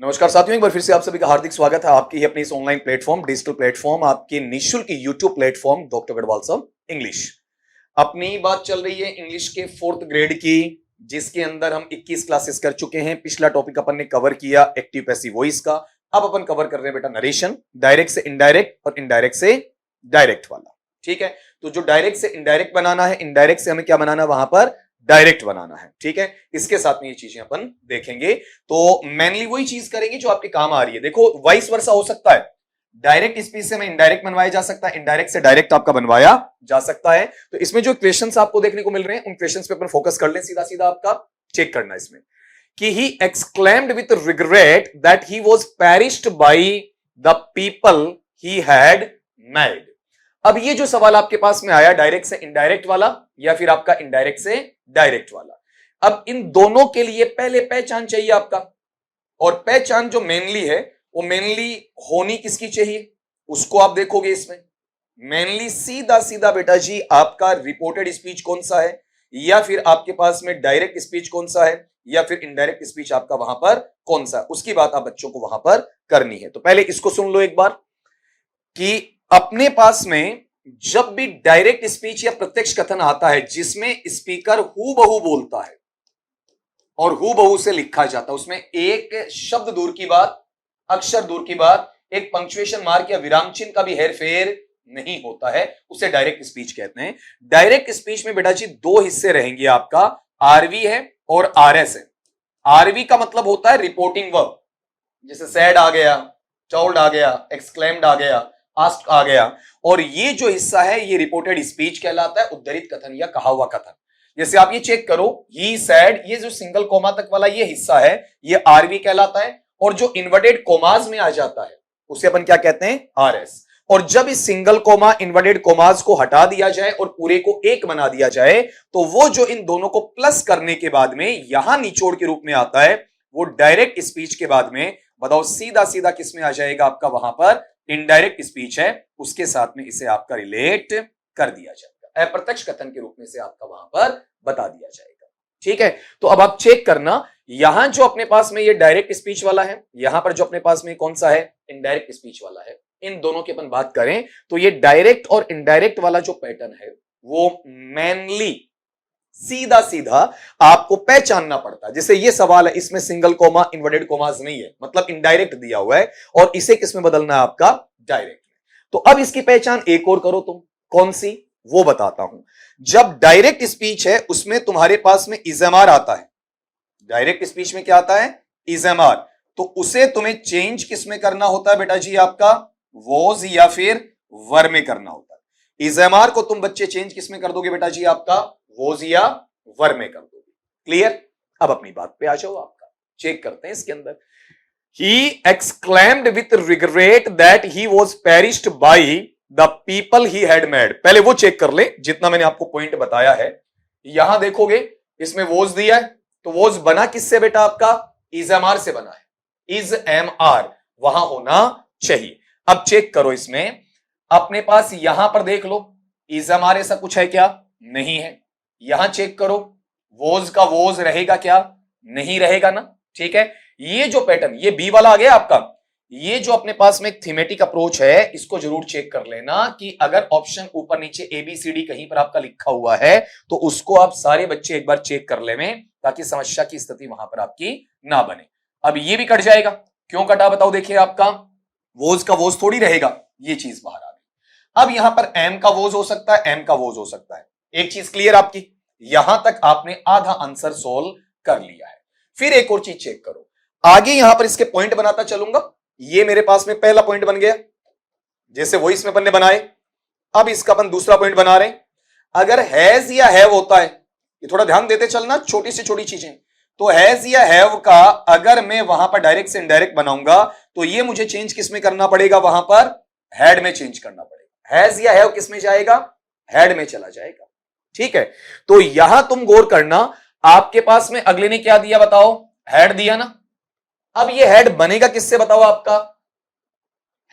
नमस्कार साथियों, एक बार फिर से आप सभी का हार्दिक स्वागत है आपकी ही अपनी इस ऑनलाइन प्लेटफॉर्म, डिजिटल प्लेटफॉर्म, आपके निःशुल्क यूट्यूब प्लेटफॉर्म डॉक्टर गढ़वाल साहब इंग्लिश। अपनी बात चल रही है इंग्लिश के 4th ग्रेड की, जिसके अंदर हम 21 क्लासेस कर चुके हैं। पिछला टॉपिक अपन ने कवर किया एक्टिव पैसिव वॉइस का। अब अपन कवर कर रहे हैं बेटा नरेशन, डायरेक्ट से इनडायरेक्ट और इनडायरेक्ट से डायरेक्ट वाला। ठीक है, तो जो डायरेक्ट से इनडायरेक्ट बनाना है, इनडायरेक्ट से हमें क्या बनाना है, वहां पर डायरेक्ट बनाना है। ठीक है, इसके साथ में ये चीजें अपन देखेंगे। तो मेनली वही चीज करेंगे जो आपके काम आ रही है। देखो, वाइस वर्सा हो सकता है, डायरेक्ट स्पीच से हमें इनडायरेक्ट बनवाया जा सकता है, इनडायरेक्ट से डायरेक्ट आपका बनवाया जा सकता है। तो इसमें जो क्वेश्चंस आपको देखने को मिल रहे हैं, उन क्वेश्चंस पे अपन फोकस कर लें। सीधा सीधा आपका चेक करना है इसमें कि he exclaimed with regret that he was perished by the people he had made. अब ये जो सवाल आपके पास में आया, डायरेक्ट से इनडायरेक्ट वाला या फिर आपका इनडायरेक्ट से डायरेक्ट वाला, अब इन दोनों के लिए पहले पहचान चाहिए आपका। और पहचान जो मेनली है वो मेनली होनी किसकी चाहिए, उसको आप देखोगे इसमें। मेनली सीधा सीधा बेटा जी आपका रिपोर्टेड स्पीच कौन सा है, या फिर आपके पास में डायरेक्ट स्पीच कौन सा है, या फिर इनडायरेक्ट स्पीच आपका वहां पर कौन सा है, उसकी बात आप बच्चों को वहां पर करनी है। तो पहले इसको सुन लो एक बार कि अपने पास में जब भी डायरेक्ट स्पीच या प्रत्यक्ष कथन आता है जिसमें स्पीकर हूबहू बोलता है और हूबहू से लिखा जाता है, उसमें एक शब्द दूर की बात, अक्षर दूर की बात, एक पंक्चुएशन मार्क या विराम चिन्ह का भी हेरफेर नहीं होता है, उसे डायरेक्ट स्पीच कहते हैं। डायरेक्ट स्पीच में बेटा जी दो हिस्से रहेंगे आपका, आरवी है और आरएस है। आरवी का मतलब होता है रिपोर्टिंग वर्ब, जैसे सैड आ गया, टोल्ड आ गया, एक्सक्लेम्ड आ गया, आस्क्ड आ गया। और ये जो हिस्सा है ये रिपोर्टेड स्पीच कहलाता है, उद्धृत कथन या कहा हुआ कथन। जैसे आप ये चेक करो, ही सैड, ये जो सिंगल कोमा तक वाला ये हिस्सा है ये आरवी कहलाता है, और जो इन्वर्टेड कोमाज में आ जाता है उसे अपन क्या कहते हैं, आरएस। और जब इस सिंगल कोमा इन्वर्टेड कोमाज को हटा दिया जाए और पूरे को एक बना दिया जाए, तो वो जो इन दोनों को प्लस करने के बाद में यहां निचोड़ के रूप में आता है, वो डायरेक्ट स्पीच के बाद में बताओ सीधा सीधा किस में आ जाएगा आपका, वहां पर इनडायरेक्ट स्पीच है, उसके साथ में इसे आपका रिलेट कर दिया जाएगा, अप्रत्यक्ष कथन के रूप में से आपका वहां पर बता दिया जाएगा। ठीक है, तो अब आप चेक करना, यहां जो अपने पास में ये डायरेक्ट स्पीच वाला है, यहां पर जो अपने पास में कौन सा है, इनडायरेक्ट स्पीच वाला है। इन दोनों की अपन बात करें तो ये डायरेक्ट और इनडायरेक्ट वाला जो पैटर्न है वो मेनली सीधा सीधा आपको पहचानना पड़ता है। जैसे ये सवाल है, इसमें सिंगल कोमा इन्वर्टेड कोमास नहीं है, मतलब इनडायरेक्ट दिया हुआ है, और इसे किसमें बदलना है आपका, डायरेक्ट में। तो अब इसकी पहचान एक और करो तुम, कौन सी, वो बताता हूं। जब डायरेक्ट स्पीच है उसमें तुम्हारे पास में इजमार आता है, डायरेक्ट स्पीच में क्या आता है, इजमार, तो उसे तुम्हें चेंज किसमें करना होता है बेटा जी, आपका वॉज या फिर वर में करना होता है। इजमार को तुम बच्चे चेंज किसमें कर दोगे बेटा जी, आपका वॉज या वर में कर दोगे। क्लियर, अब अपनी बात पे आ जाओ, आपका चेक करते हैं इसके अंदर। He exclaimed with regret that he was perished by the people he had made. पहले वो चेक कर ले जितना मैंने आपको पॉइंट बताया है। यहां देखोगे इसमें वॉज दिया है, तो वॉज बना किससे बेटा, आपका इजमार से बना है, इज एम आर वहां होना चाहिए। अब चेक करो इसमें अपने पास, यहां पर देख लो इजमार ऐसा कुछ है क्या, नहीं है। यहां चेक करो वोज का वोज रहेगा क्या, नहीं रहेगा ना। ठीक है, ये जो पैटर्न ये बी वाला आ गया आपका, ये जो अपने पास में एक थीमेटिक अप्रोच है, इसको जरूर चेक कर लेना कि अगर ऑप्शन ऊपर नीचे एबीसीडी कहीं पर आपका लिखा हुआ है तो उसको आप सारे बच्चे एक बार चेक कर ले में, ताकि समस्या की स्थिति वहां पर आपकी ना बने। अब ये भी कट जाएगा, क्यों कटा बताओ, देखिए आपका वोज का वोज थोड़ी रहेगा, ये चीज बाहर आ गई। अब यहां पर एम का वोज हो सकता है, एम का वोज हो सकता है। एक चीज क्लियर आपकी, यहां तक आपने आधा आंसर सोल्व कर लिया है। फिर एक और चीज चेक करो, आगे यहां पर इसके पॉइंट बनाता चलूंगा। ये मेरे पास में पहला पॉइंट बन गया, जैसे वॉइस में अपन ने बनाए। अब इसका अपन दूसरा पॉइंट बना रहे हैं। अगर हैज या हैव होता है, ये थोड़ा ध्यान देते चलना, छोटी से छोटी चीजें। तो हैज या हैव का अगर मैं वहां पर डायरेक्ट से इनडायरेक्ट बनाऊंगा तो ये मुझे चेंज किस में करना पड़ेगा, वहां पर हैड में चेंज करना पड़ेगा। हैज या हैव किस में जाएगा, हैड में चला जाएगा। ठीक है, तो यहां तुम गौर करना, आपके पास में अगले ने क्या दिया बताओ, हैड दिया ना। अब ये हैड बनेगा किससे बताओ, आपका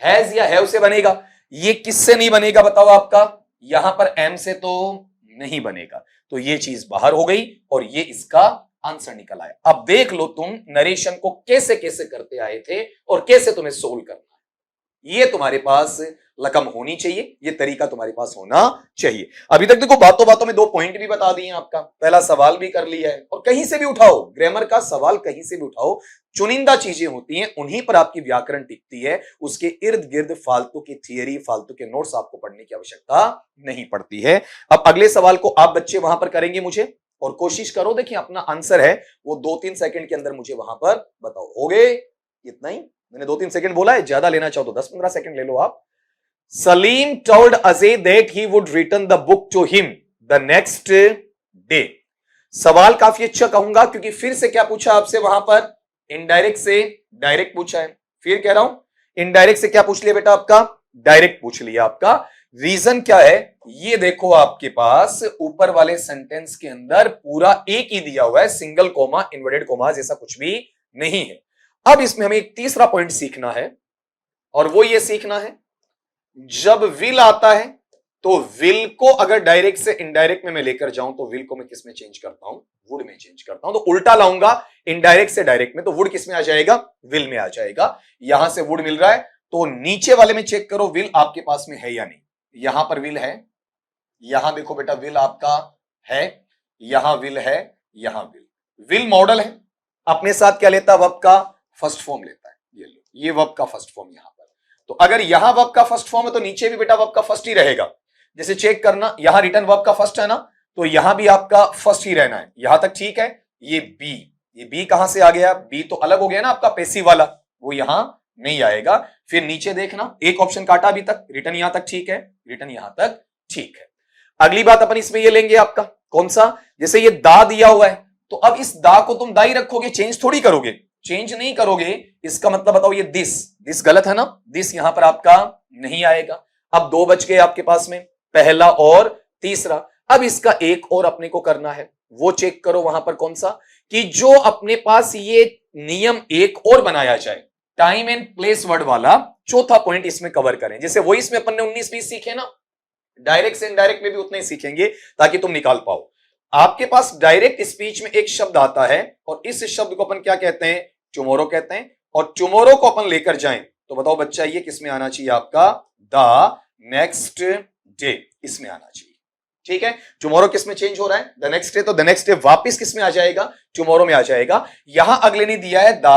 हैज या हैव से बनेगा। ये किससे नहीं बनेगा बताओ, आपका यहां पर एम से तो नहीं बनेगा। तो ये चीज बाहर हो गई और ये इसका आंसर निकल आया। अब देख लो तुम नरेशन को कैसे कैसे करते आए थे और कैसे तुम्हें सोल्व करना है। ये तुम्हारे पास लकम होनी चाहिए, ये तरीका तुम्हारे पास होना चाहिए। अभी तक देखो बातों बातों में 2 पॉइंट भी बता दिए आपका, पहला सवाल भी कर लिया है, और कहीं से भी उठाओ ग्रामर का सवाल, कहीं से भी उठाओ, चुनिंदा चीजें होती हैं, उन्हीं पर आपकी व्याकरण टिकती है। उसके इर्द गिर्द फालतू की थियरी, फालतू के नोट्स आपको पढ़ने की आवश्यकता नहीं पड़ती है। अब अगले सवाल को आप बच्चे वहां पर करेंगे मुझे, और कोशिश करो, देखिए अपना आंसर है वो 2-3 सेकंड के अंदर मुझे वहां पर बताओ। हो गए इतना ही, मैंने 2-3 सेकंड बोला है, ज्यादा लेना चाहो तो 10-15 सेकंड ले लो आप। Salim told Ajay that he would return the book to him the next day। सवाल काफी अच्छा कहूंगा, क्योंकि फिर से क्या पूछा आपसे वहां पर, इनडायरेक्ट से डायरेक्ट पूछा है। फिर कह रहा हूं, इनडायरेक्ट से क्या पूछ लिया बेटा आपका, डायरेक्ट पूछ लिया आपका। रीजन क्या है, ये देखो आपके पास ऊपर वाले सेंटेंस के अंदर पूरा एक ही दिया हुआ है, सिंगल कोमा, इन्वर्टेड कोमा जैसा कुछ भी नहीं है। अब इसमें हमें एक तीसरा पॉइंट सीखना है, और वो ये सीखना है, जब विल आता है तो विल को अगर डायरेक्ट से इनडायरेक्ट में मैं लेकर जाऊं तो विल को मैं किस में चेंज करता हूं, वुड में चेंज करता हूं। तो उल्टा लाऊंगा इनडायरेक्ट से डायरेक्ट में, तो वुड किस में आ जाएगा, विल में आ जाएगा। यहां से वुड मिल रहा है, तो नीचे वाले में चेक करो विल आपके पास में है या नहीं। यहां पर विल है, यहां देखो बेटा विल आपका है, यहां विल है, यहां विल मॉडल है, अपने साथ क्या लेता, वर्ब का फर्स्ट फॉर्म लेता है। ये लो, ये वर्ब का फर्स्ट फॉर्म यहां पर। तो अगर यहां वर्ब का फर्स्ट फॉर्म है तो नीचे भी बेटा वर्ब का फर्स्ट ही रहेगा। जैसे चेक करना, यहां रिटर्न वर्ब का फर्स्ट है ना, तो यहां भी आपका फर्स्ट ही रहना है। यहां तक ठीक है। ये बी कहां से आ गया, बी तो अलग हो गया ना आपका पैसिव वाला, वो यहां नहीं आएगा। फिर नीचे देखना, एक ऑप्शन काटा अभी तक, रिटर्न यहां तक ठीक है, रिटर्न यहां तक ठीक है। अगली बात अपन इसमें ये लेंगे आपका, कौन सा, जैसे ये दा दिया हुआ है, तो अब इस दा को तुम दा ही रखोगे, चेंज थोड़ी करोगे, चेंज नहीं करोगे। इसका मतलब बताओ, ये दिस गलत है ना, दिस यहां पर आपका नहीं आएगा। अब 2 बच गए आपके पास में, पहला और तीसरा। अब इसका एक और अपने को करना है, वो चेक करो वहां पर कौन सा, कि जो अपने पास ये नियम एक और बनाया जाए, टाइम एंड प्लेस वर्ड वाला चौथा पॉइंट इसमें कवर करें। जैसे वही इसमें अपन ने 19-20 सीखे ना, डायरेक्ट से इनडायरेक्ट में भी उतने ही सीखेंगे ताकि तुम निकाल पाओ। आपके पास डायरेक्ट स्पीच में एक शब्द आता है, और इस शब्द को अपन क्या कहते हैं, टुमारो कहते हैं, और टुमारो को अपन लेकर जाएं तो बताओ बच्चा ये किसमें आना चाहिए आपका, द नेक्स्ट डे, इसमें आना चाहिए। ठीक है, टुमारो किसमें चेंज हो रहा है, द नेक्स्ट डे, तो द नेक्स्ट डे वापस किसमें आ जाएगा, टुमारो में आ जाएगा। यहां अगले ने दिया है द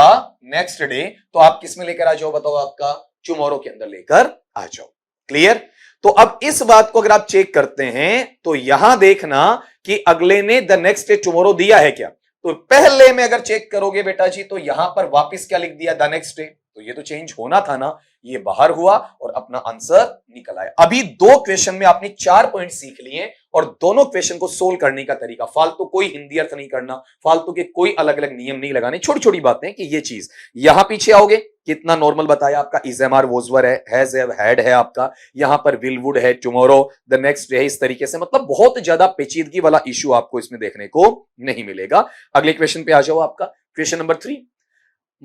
नेक्स्ट डे, तो आप किसमें लेकर आ जाओ, बताओ आपका टुमारो के अंदर लेकर आ जाओ। क्लियर। तो अब इस बात को अगर आप चेक करते हैं तो यहां देखना कि अगले ने द नेक्स्ट डे टुमारो दिया है क्या, तो पहले में अगर चेक करोगे बेटा जी, तो यहां पर वापस क्या लिख दिया, द नेक्स्ट डे, तो ये तो चेंज होना था ना, ये बाहर हुआ और अपना आंसर निकल आया। अभी 2 क्वेश्चन में आपने 4 पॉइंट सीख लिए, और दोनों क्वेश्चन को सोल्व करने का तरीका, फालतू कोई हिंदी अर्थ नहीं करना, फालतू के कोई अलग अलग नियम नहीं लगाने, छोटी छोटी बातें कि ये चीज। यहां पीछे आओगे, कितना नॉर्मल बताया आपका, इज एम आर वोजवर है, हैज हैव हैड है आपका, यहां पर विल वुड है, टुमारो, द नेक्स्ट डे है, इस तरीके से। मतलब बहुत ज्यादा पेचीदगी वाला इश्यू आपको इसमें देखने को नहीं मिलेगा। अगले क्वेश्चन पे आ जाओ आपका, question number 3।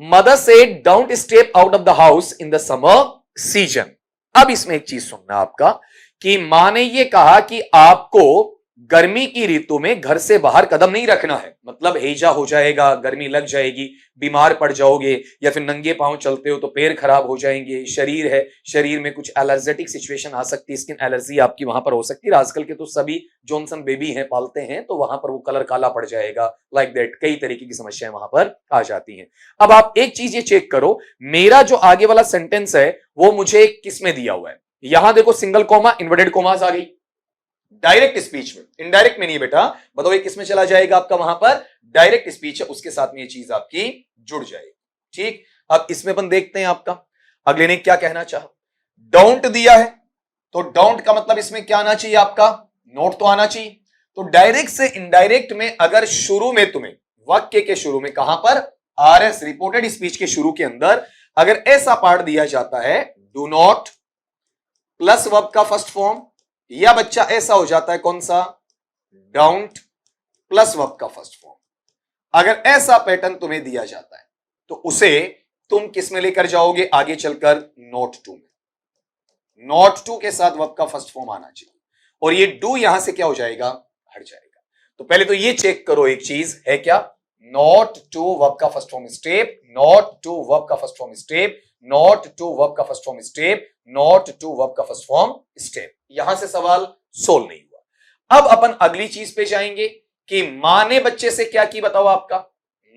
Mother said don't step out of the house in the summer season. अब इसमें एक चीज सुनना आपका, कि मां ने यह कहा कि आपको गर्मी की ऋतु में घर से बाहर कदम नहीं रखना है, मतलब हैजा हो जाएगा, गर्मी लग जाएगी, बीमार पड़ जाओगे, या फिर नंगे पांव चलते हो तो पैर खराब हो जाएंगे, शरीर है, शरीर में कुछ एलर्जेटिक सिचुएशन आ सकती है, स्किन एलर्जी आपकी वहां पर हो सकती है। आजकल के तो सभी जॉनसन बेबी हैं, पालते हैं, तो वहां पर वो कलर काला पड़ जाएगा, लाइक दैट, कई तरीके की समस्याएं वहां पर आ जाती हैं। अब आप एक चीज ये चेक करो, मेरा जो आगे वाला सेंटेंस है वो मुझे किस में दिया हुआ है, यहां देखो सिंगल कोमा, इन्वर्टेड कोमास आ गई, डायरेक्ट स्पीच में, इनडायरेक्ट में नहीं बेटा। बताओ ये किसमें चला जाएगा आपका, वहां पर डायरेक्ट स्पीच है, उसके साथ में ये चीज आपकी जुड़ जाएगी। ठीक, अब इसमें अपन देखते हैं आपका अगले ने क्या कहना चाहा। डोंट दिया है, तो डोंट का मतलब इसमें क्या आना चाहिए आपका, नोट तो आना चाहिए। तो डायरेक्ट से इनडायरेक्ट में अगर शुरू में तुम्हें वाक्य के शुरू में, कहां पर, आरएस रिपोर्टेड स्पीच के शुरू के अंदर अगर ऐसा पार्ट दिया जाता है, डू नॉट प्लस वर्ब का फर्स्ट फॉर्म, या बच्चा ऐसा हो जाता है कौन सा, डोंट प्लस वर्ब का फर्स्ट फॉर्म, अगर ऐसा पैटर्न तुम्हें दिया जाता है तो उसे तुम किस में लेकर जाओगे आगे चलकर, नोट टू में। नोट टू के साथ वर्ब का फर्स्ट फॉर्म आना चाहिए, और ये डू यहां से क्या हो जाएगा, हट जाएगा। तो पहले तो ये चेक करो एक चीज है क्या, नॉट टू वर्ब का first form step, not to verb का first form step, not to verb का first form step, not to verb का फर्स्ट फॉर्म स्टेप। यहां से सवाल सोल्व नहीं हुआ। अब अपन अगली चीज पे जाएंगे कि मां ने बच्चे से क्या की, बताओ आपका।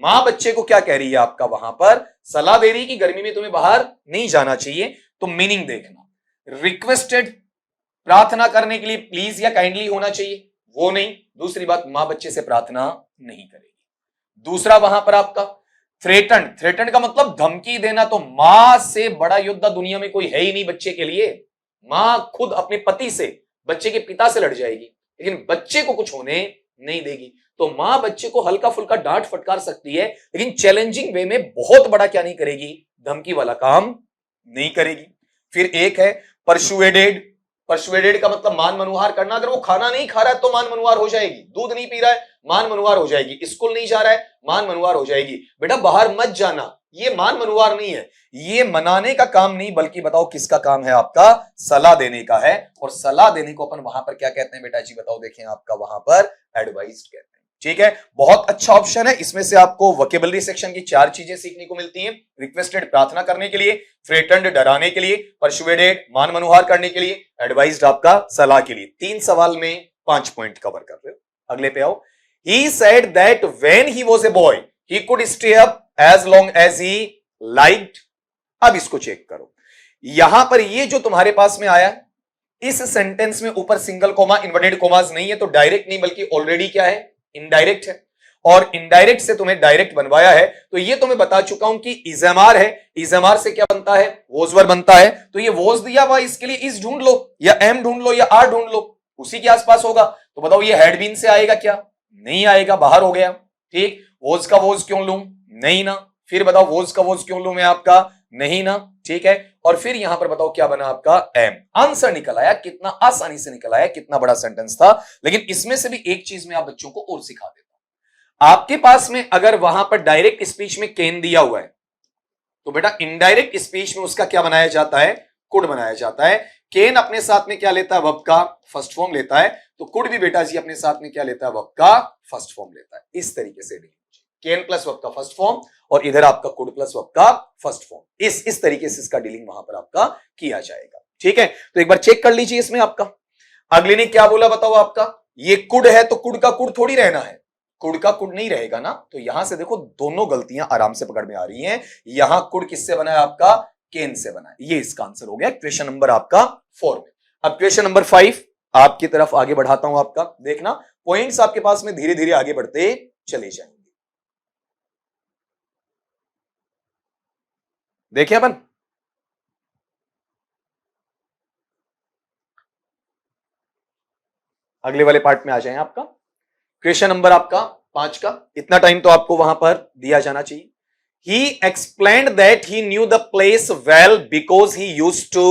मां बच्चे को क्या कह रही है आपका, वहां पर सलाह दे रही कि गर्मी में तुम्हें बाहर नहीं जाना चाहिए। तो मीनिंग देखना, रिक्वेस्टेड प्रार्थना करने के लिए प्लीज या काइंडली होना चाहिए, वो नहीं। दूसरी बात, मां बच्चे से प्रार्थना नहीं करेगी। दूसरा वहां पर आपका थ्रेटन, थ्रेटन का मतलब धमकी देना। तो मां से बड़ा योद्धा दुनिया में कोई है ही नहीं बच्चे के लिए। मां खुद अपने पति से, बच्चे के पिता से लड़ जाएगी, लेकिन बच्चे को कुछ होने नहीं देगी। तो मां बच्चे को हल्का फुल्का डांट फटकार सकती है, लेकिन चैलेंजिंग वे में बहुत बड़ा क्या नहीं करेगी, धमकी वाला काम नहीं करेगी। फिर एक है परसुएडेड, परसुएडेड का मतलब मान मनुहार करना। अगर वो खाना नहीं खा रहा है तो मान मनुहार हो जाएगी, दूध नहीं पी रहा है मान मनुहार हो जाएगी, स्कूल नहीं जा रहा है मान मनुहार हो जाएगी। बेटा बाहर मत जाना, ये मान मनुहार नहीं है, ये मनाने का काम नहीं, बल्कि बताओ किसका काम है, आपका सलाह देने का है। और सलाह देने को अपन वहां पर क्या कहते हैं बेटा जी, बताओ। देखें आपका वहां पर एडवाइस कहते हैं। ठीक है, बहुत अच्छा ऑप्शन है। इसमें से आपको वोकेबलरी सेक्शन की 4 चीजें सीखने को मिलती हैं। रिक्वेस्टेड प्रार्थना करने के लिए, थ्रेटन्ड डराने के लिए, परसुएडेड मान मनुहार करने के लिए, एडवाइज्ड आपका सलाह के लिए। 3 सवाल में 5 पॉइंट कवर कर रहे हो। अगले पे आओ। He said that when he was a boy, he could stay up as long as he liked. अब इसको चेक करो। यहां पर ये जो तुम्हारे पास में आया, इस सेंटेंस में ऊपर सिंगल कोमा, इन्वर्टेड कोमास नहीं है, तो डायरेक्ट नहीं बल्कि ऑलरेडी क्या है, इनडायरेक्ट है। और इनडायरेक्ट से तुम्हें डायरेक्ट बनवाया है, तो ये तुम्हें बता चुका हूं कि इजमार है। इजमार से क्या बनता है, वोजवर बनता है। तो ये वोज दिया हुआ, इसके लिए इस ढूंढ लो, या एम ढूंढ लो, या आर ढूंढ लो, उसी के आसपास होगा। तो बताओ ये हैड बीन से आएगा क्या, नहीं आएगा, बाहर हो गया। ठीक, वोज का वोज क्यों लूं, नहीं ना। फिर बताओ वोज का वोज क्यों लूं मैं आपका, नहीं ना। ठीक है, और फिर यहां पर बताओ क्या बना आपका, एम। आंसर निकल आया, कितना आसानी से निकल आया, कितना बड़ा सेंटेंस था। लेकिन इसमें से भी एक चीज मैं आप बच्चों को और सिखा देता हूं। आपके पास में अगर वहां पर डायरेक्ट स्पीच में कैन दिया हुआ है, तो बेटा इनडायरेक्ट स्पीच में उसका क्या बनाया जाता है, कुड बनाया जाता है। केन अपने साथ में क्या लेता है, वर्ब का फर्स्ट फॉर्म लेता है। तो कुड भी बेटा जी अपने साथ में क्या लेता है, वर्ब का फर्स्ट फॉर्म लेता है। इस तरीके से केन प्लस वर्ब का फर्स्ट फॉर्म, और इधर आपका कुड प्लस वर्ब का फर्स्ट फॉर्म। इस तरीके से इसका डीलिंग वहां पर आपका किया जाएगा। ठीक है, तो एक बार चेक कर लीजिए इसमें आपका। अगले ने क्या बोला बताओ आपका, ये कुड है तो कुड का कुड थोड़ी रहना है, कुड का कुड नहीं रहेगा ना। तो यहां से देखो दोनों गलतियां आराम से पकड़ में आ रही हैं। यहां कुड किससे बना है आपका, केन से बना है। ये इसका आंसर हो गया क्वेश्चन नंबर आपका 4 में। अब क्वेश्चन नंबर 5 आपकी तरफ आगे बढ़ाता हूं आपका। देखना पॉइंट्स आपके पास में धीरे धीरे आगे बढ़ते चले जाएंगे। देखिए अपन, अगले वाले पार्ट में आ जाए आपका। क्वेश्चन नंबर आपका 5 का, इतना टाइम तो आपको वहां पर दिया जाना चाहिए। He explained that he knew the place well because he used to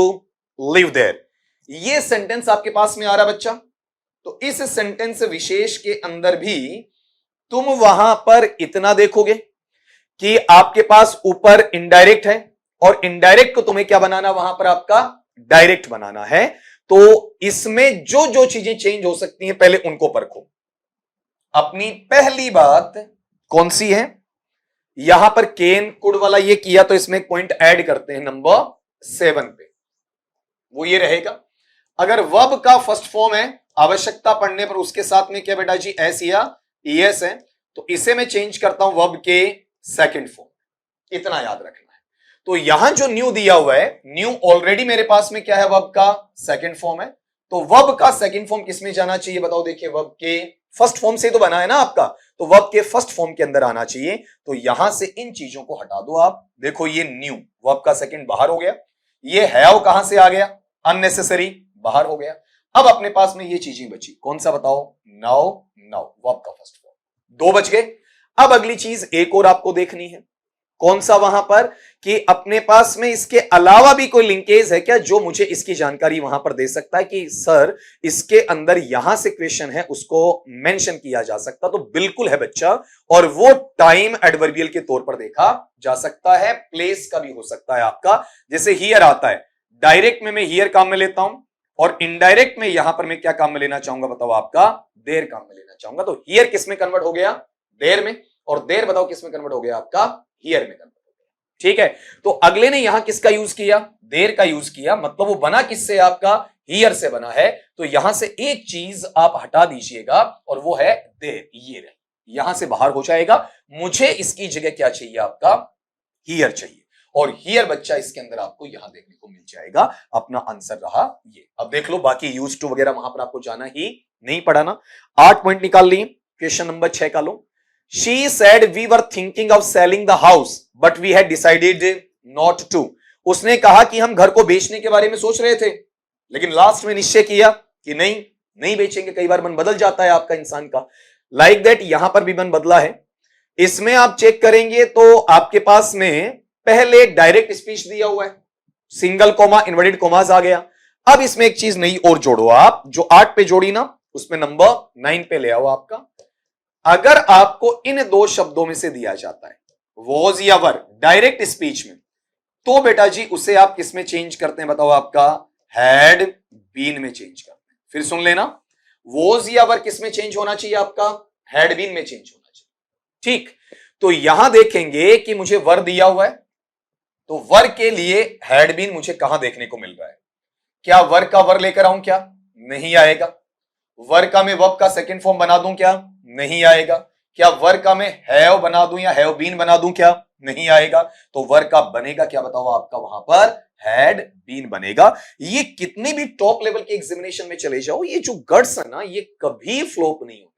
live there. ये सेंटेंस आपके पास में आ रहा बच्चा। तो इस सेंटेंस विशेष के अंदर भी तुम वहां पर इतना देखोगे कि आपके पास ऊपर इनडायरेक्ट है, और इनडायरेक्ट को तुम्हें क्या बनाना, वहां पर आपका डायरेक्ट बनाना है। तो इसमें जो जो चीजें चेंज हो सकती हैं पहले उनको परखो। अपनी पहली बात कौन सी है, यहां पर केन कुड वाला ये किया, तो इसमें एक पॉइंट ऐड करते हैं नंबर 7 पे, वो ये रहेगा। अगर वर्ब का फर्स्ट फॉर्म है, आवश्यकता पड़ने पर उसके साथ में क्या बेटा जी, एस या ईएस है, तो इसे मैं चेंज करता हूं वर्ब के सेकंड फॉर्म। इतना याद रखना है। तो यहां जो न्यू दिया हुआ है, न्यू ऑलरेडी मेरे पास में क्या है, वर्ब का सेकंड फॉर्म है। तो वर्ब का सेकंड फॉर्म किसमें जाना चाहिए बताओ। देखिए वर्ब के फर्स्ट फॉर्म से तो बना है ना आपका, तो वर्ब के फर्स्ट फॉर्म के अंदर आना चाहिए। तो यहां से इन चीजों को हटा दो आप। देखो ये न्यू, वर्ब का सेकंड बाहर हो गया। ये हैव कहां से आ गया, अननेसेसरी, बाहर हो गया। अब अपने पास में ये चीजें बची, कौन सा बताओ, नाउ, नाउ वर्ब का फर्स्ट फॉर्म। 2 बच गए। अब अगली चीज एक और आपको देखनी है, कौन सा वहां पर, कि अपने पास में इसके अलावा भी कोई लिंकेज है क्या जो मुझे इसकी जानकारी वहां पर दे सकता है कि सर इसके अंदर यहां से क्वेश्चन है उसको मेंशन किया जा सकता। तो बिल्कुल है बच्चा, और वो टाइम एडवर्बियल के तौर पर देखा जा सकता है, प्लेस का भी हो सकता है आपका। जैसे हियर आता है, डायरेक्ट में मैं हियर काम में लेता हूं, और इनडायरेक्ट में यहां पर मैं क्या काम में लेना चाहूंगा बताओ, आपका देर काम में लेना चाहूंगा। तो हियर किस में कन्वर्ट हो गया, देर में। और देर बताओ किस में कन्वर्ट हो गया आपका, हियर में कन्वर्ट हो गया। ठीक है, तो अगले ने यहां किसका यूज किया, देर का यूज किया, मतलब वो बना किससे आपका, हियर से बना है। तो यहां से एक चीज आप हटा दीजिएगा और वो है देर, ये रहे, यहां से बाहर हो जाएगा। मुझे इसकी जगह क्या चाहिए आपका, हियर चाहिए, और हियर बच्चा इसके अंदर आपको यहां देखने को मिल जाएगा। अपना आंसर रहा ये। अब देख लो बाकी यूज टू वगैरह वहां पर आपको जाना ही नहीं पड़ा ना। 8 पॉइंट निकाल लिए। क्वेश्चन नंबर 6 का लो। She said we were thinking of selling the house but we had decided not to. उसने कहा कि हम घर को बेचने के बारे में सोच रहे थे, लेकिन लास्ट में निश्चय किया कि नहीं बेचेंगे। कई बार मन बदल जाता है आपका इंसान का, लाइक दैट यहां पर भी मन बदला है। इसमें आप चेक करेंगे तो आपके पास में पहले डायरेक्ट स्पीच दिया हुआ है, सिंगल कोमा इन्वर्टेड कोमास आ गया। अब इसमें एक चीज नई और जोड़ो आप, जो 8 पे जोड़ी ना उसमें नंबर 9 पे ले आओ आपका। अगर आपको इन दो शब्दों में से दिया जाता है वॉज या वर डायरेक्ट स्पीच में, तो बेटा जी उसे आप किस में चेंज करते हैं बताओ, आपका हैड बीन में चेंज करते हैं। फिर सुन लेना, वॉज या वर किस में चेंज होना चाहिए आपका, हैड बीन में चेंज होना चाहिए। ठीक, तो यहां देखेंगे कि मुझे वर दिया हुआ है, तो वर के लिए हैड बीन मुझे कहां देखने को मिल रहा है। क्या वर का वर लेकर आऊं, क्या नहीं आएगा। वर का मैं वर्ब का सेकंड फॉर्म बना दूं, क्या नहीं आएगा। क्या वर का मैं हैव बना दूं या हैव बीन बना दूं, क्या नहीं आएगा। तो वर का बनेगा क्या बताओ आपका, वहां पर हैड बीन बनेगा। ये कितने भी टॉप लेवल के एग्जामिनेशन में चले जाओ, ये जो गट्स है ना, ये कभी फ्लॉप नहीं होने,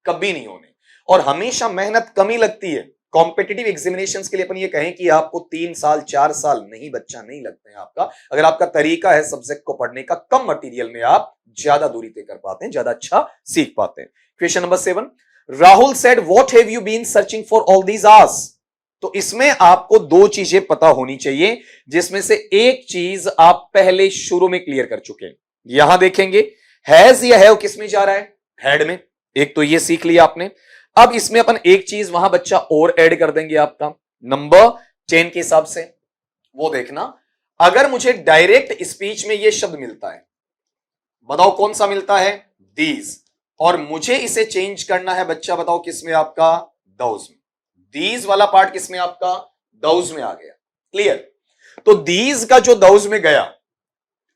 कभी नहीं होने, और हमेशा मेहनत कमी लगती है। कॉम्पिटिटिव एग्जामिनेशंस के लिए अपन ये कहें कि आपको 3 साल 4 साल नहीं बच्चा नहीं लगते हैं आपका, अगर आपका तरीका है सब्जेक्ट को पढ़ने का, कम मटेरियल में आप ज्यादा दूरी तय कर पाते हैं, ज्यादा अच्छा सीख पाते हैं। Question number 7, Rahul said what have you been searching for all these hours. तो इसमें आपको दो चीजें पता होनी चाहिए, जिसमें से एक चीज आप पहले शुरू में क्लियर कर चुके हैं। यहां देखेंगे हैज या हैव किस में जा रहा है, हैड में, एक तो ये सीख लिया आपने। अब इसमें अपन एक चीज वहां बच्चा और ऐड कर देंगे आपका नंबर 10 के हिसाब से। वो देखना, अगर मुझे डायरेक्ट स्पीच में ये शब्द मिलता है, बताओ कौन सा मिलता है, दीज, और मुझे इसे चेंज करना है बच्चा, बताओ किस में आपका, दोज में। दीज वाला पार्ट किस में आपका, दोज में आ गया। क्लियर। तो दीज का जो दोज में गया,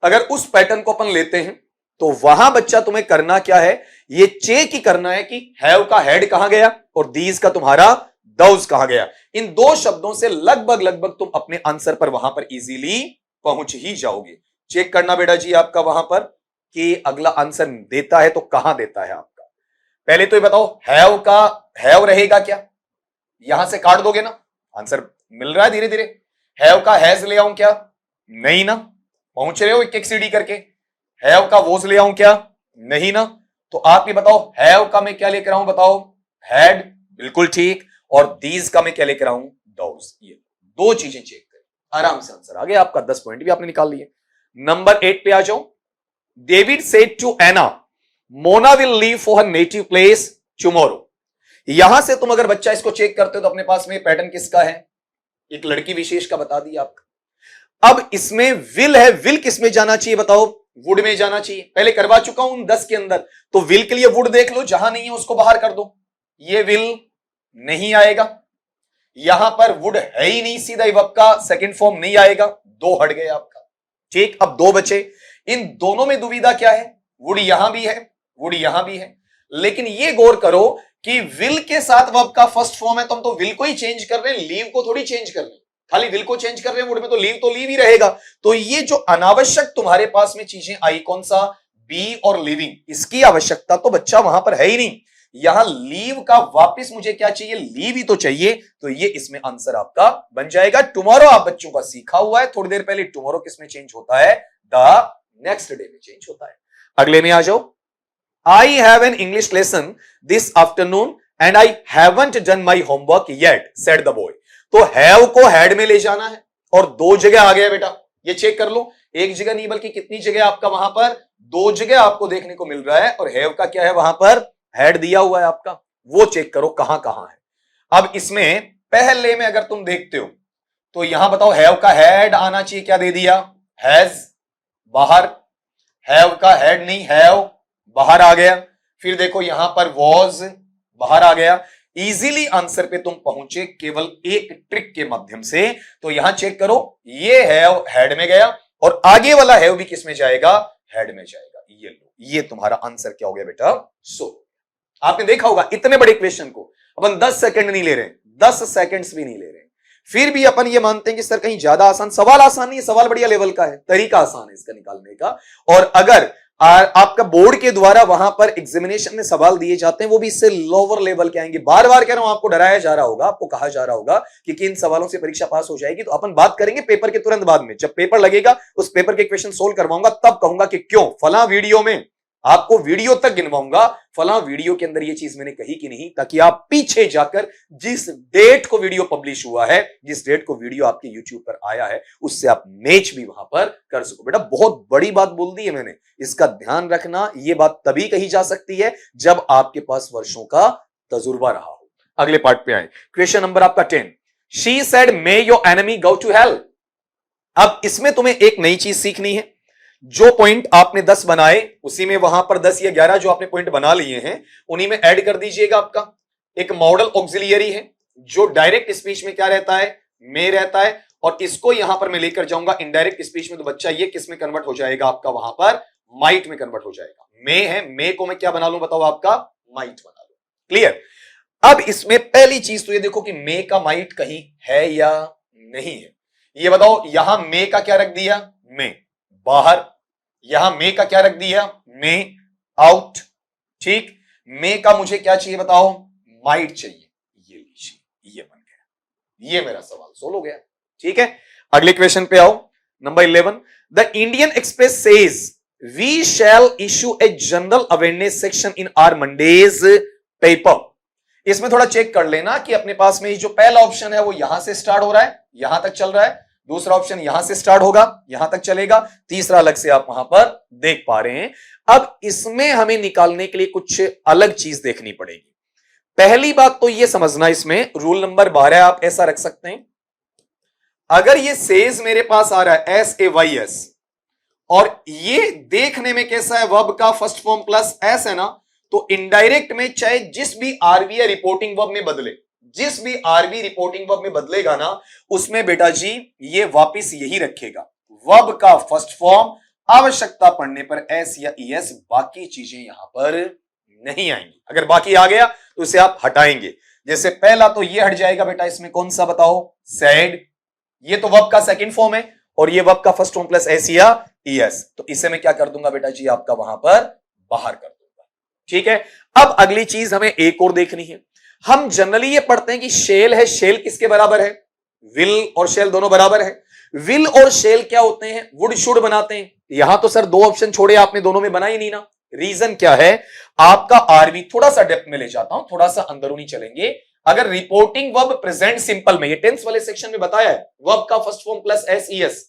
अगर उस पैटर्न को अपन लेते हैं तो वहां बच्चा तुम्हें करना क्या है, ये चेक ही करना है कि हैव का हैड कहां गया और दीज का तुम्हारा दोज कहां गया। इन दो शब्दों से लगभग तुम अपने आंसर पर वहां पर इजीली पहुंच ही जाओगे। चेक करना बेटा जी आपका वहां पर कि अगला आंसर देता है तो कहां देता है आपका। पहले तो ये बताओ, हैव का हैव रहेगा क्या, यहां से काट दोगे ना, आंसर मिल रहा है धीरे धीरे। हैव का हैज ले आऊं क्या, नहीं ना, पहुंच रहे हो एक एक सीढ़ी करके। हैव का वोज ले आऊं क्या, नहीं ना। तो आप ये बताओ, हैव का मैं क्या लेकर आऊं बताओ, हैड, बिल्कुल ठीक, और दीज का मैं क्या लेकर आऊं, दोज। ये दो चीजें चेक करें, आराम से आंसर आ गया आपका। 10 पॉइंट भी आपने निकाल लिए। नंबर 8 पे आ जाओ। David said to Anna Mona will leave for her native place tomorrow. यहां से तुम अगर बच्चा इसको चेक करते हो तो अपने पास में पैटर्न किसका है, एक लड़की विशेष का बता दिया आपका। अब इसमें विल है, विल किस में जाना चाहिए बताओ, वुड में जाना चाहिए। पहले करवा चुका हूं 10 के अंदर, तो विल के लिए वुड देख लो, जहां नहीं है उसको बाहर कर दो। ये विल नहीं आएगा, यहां पर वुड है ही नहीं, सीधा वर्ब का सेकंड फॉर्म नहीं आएगा, दो हट गए आपका। ठीक, अब दो बचे। इन दोनों में दुविधा क्या है, वुड यहां भी है, वुड यहां भी है, लेकिन ये गौर करो कि विल के साथ वर्ब का फर्स्ट फॉर्म है, तो हम तो विल को ही चेंज कर रहे हैं, लीव को थोड़ी चेंज कर रहे हैं। खाली विल को चेंज कर रहे हैं, वुड में तो लीव ही रहेगा। तो ये जो अनावश्यक तुम्हारे पास में चीजें आई, कौन सा, बी और लिविंग, इसकी आवश्यकता तो बच्चा वहां पर है ही नहीं। यहां लीव का वापस मुझे क्या चाहिए, लीव ही तो चाहिए, तो ये इसमें आंसर आपका बन जाएगा। टुमारो आप बच्चों का सीखा हुआ है थोड़ी देर पहले, टुमारो किस में चेंज होता है, द नेक्स्ट डे में चेंज होता है। अगले में आ जाओ। I have an English lesson this afternoon and I haven't done my homework yet, said the boy. तो have को had में ले जाना है, और दो जगह आ गया बेटा, ये चेक कर लो। एक जगह नहीं बल्कि कितनी जगह आपका वहां पर, दो जगह आपको देखने को मिल रहा है, और have का क्या है वहां पर, had दिया हुआ है आपका, वो चेक करो कहां कहां है। अब इसमें पहले में अगर तुम देखते हो तो यहां बताओ, have का had आना चाहिए, क्या दे दिया, has, बाहर। have का had नहीं, have बाहर आ गया। फिर देखो यहां पर वॉज बाहर आ गया। इजीली आंसर पे तुम पहुंचे केवल एक ट्रिक के माध्यम से। तो यहां चेक करो, ये हैव हेड में गया और आगे वाला हैव भी किस में जाएगा, हेड में जाएगा। ये लो, ये तुम्हारा आंसर क्या हो गया बेटा, सो। आपने देखा होगा इतने बड़े क्वेश्चन को अपन 10 सेकंड नहीं ले रहे, 10 सेकंड्स भी नहीं ले रहे, फिर भी अपन ये मानते हैं कि सर कहीं ज्यादा आसान, सवाल आसान नहीं है, सवाल बढ़िया लेवल का है, तरीका आसान है इसका निकालने का। और अगर आपका बोर्ड के द्वारा वहां पर एग्जामिनेशन में सवाल दिए जाते हैं वो भी इससे लोअर लेवल के आएंगे। बार बार कह रहा हूं, आपको डराया जा रहा होगा, आपको कहा जा रहा होगा कि किन सवालों से परीक्षा पास हो जाएगी। तो अपन बात करेंगे पेपर के तुरंत बाद में, जब पेपर लगेगा उस पेपर के क्वेश्चन सोल्व करवाऊंगा, तब कहूंगा कि क्यों फला वीडियो में, आपको वीडियो तक गिनवाऊंगा फला वीडियो के अंदर ये चीज मैंने कही कि नहीं, ताकि आप पीछे जाकर जिस डेट को वीडियो पब्लिश हुआ है, जिस डेट को वीडियो आपके यूट्यूब पर आया है, उससे आप मैच भी वहां पर कर सको। बेटा बहुत बड़ी बात बोल दी है मैंने, इसका ध्यान रखना। ये बात तभी कही जा सकती है जब आपके पास वर्षों का तजुर्बा रहा हो। अगले पार्ट पे आए, क्वेश्चन नंबर आपका 10। She said may your enemy go to hell. अब इसमें तुम्हें एक नई चीज सीखनी है। जो पॉइंट आपने 10 बनाए उसी में वहां पर 10 या 11 जो आपने पॉइंट बना लिए हैं उन्हीं में ऐड कर दीजिएगा। आपका एक मॉडल ऑक्सिलियरी है जो डायरेक्ट स्पीच में क्या रहता है, मे रहता है, और इसको यहां पर मैं लेकर जाऊंगा इनडायरेक्ट स्पीच में। तो बच्चा ये किस में कन्वर्ट हो जाएगा, आपका वहां पर माइट में कन्वर्ट हो जाएगा। मे है, मे को मैं क्या बना लूं बताओ, आपका माइट बना लूं। क्लियर। अब इसमें पहली चीज तो ये देखो कि मे का माइट कहीं है या नहीं है, ये बताओ। यहां मे का क्या रख दिया, मे बाहर, यहां मे का क्या रख दिया, मे आउट। ठीक, मे का मुझे क्या चाहिए बताओ, माइट चाहिए। ये लीजिए, ये बन गया, ये मेरा सवाल सोल्व हो गया। ठीक है, अगले क्वेश्चन पे आओ, number 11। The Indian Express says we shall issue a general awareness section in our Monday's paper. इसमें थोड़ा चेक कर लेना कि अपने पास में जो पहला ऑप्शन है वो यहां से स्टार्ट हो रहा है, यहां तक चल रहा है, दूसरा ऑप्शन यहां से स्टार्ट होगा, यहां तक चलेगा, तीसरा अलग से आप वहां पर देख पा रहे हैं। अब इसमें हमें निकालने के लिए कुछ अलग चीज देखनी पड़ेगी। पहली बात तो यह समझना, इसमें रूल नंबर 12 आप ऐसा रख सकते हैं, अगर ये सेज मेरे पास आ रहा है SAYS और ये देखने में कैसा है, वर्ब का फर्स्ट फॉर्म प्लस एस है ना, तो इनडायरेक्ट में चाहे जिस भी आरबी या रिपोर्टिंग वर्ब में बदले, जिस भी आरबी रिपोर्टिंग वर्ब में बदलेगा ना, उसमें बेटा जी ये वापिस यही रखेगा, वर्ब का फर्स्ट फॉर्म, आवश्यकता पड़ने पर एस या ईएस, बाकी चीजें यहां पर नहीं आएंगी। अगर बाकी आ गया तो इसे आप हटाएंगे। जैसे पहला तो ये हट जाएगा बेटा, इसमें कौन सा बताओ, सैड, ये तो वर्ब का सेकंड फॉर्म है और ये वर्ब का फर्स्ट फॉर्म प्लस एस या ईएस, तो इसे मैं क्या कर दूंगा बेटा जी, आपका वहां पर बाहर कर दूंगा। ठीक है, अब अगली चीज हमें एक और देखनी है। हम जनरली ये पढ़ते हैं कि शेल है, शेल किसके बराबर है, विल और शेल दोनों बराबर है। विल और शेल क्या होते हैं, वुड शुड बनाते हैं। यहां तो सर दो ऑप्शन छोड़े आपने, दोनों में बना ही नहीं ना। रीजन क्या है, आपका आरबी थोड़ा सा डेप्थ में ले जाता हूं, थोड़ा सा अंदरूनी चलेंगे। अगर रिपोर्टिंग वर्ब प्रेजेंट सिंपल में, ये टेंस वाले सेक्शन में बताया है, वर्ब का first form plus S ES,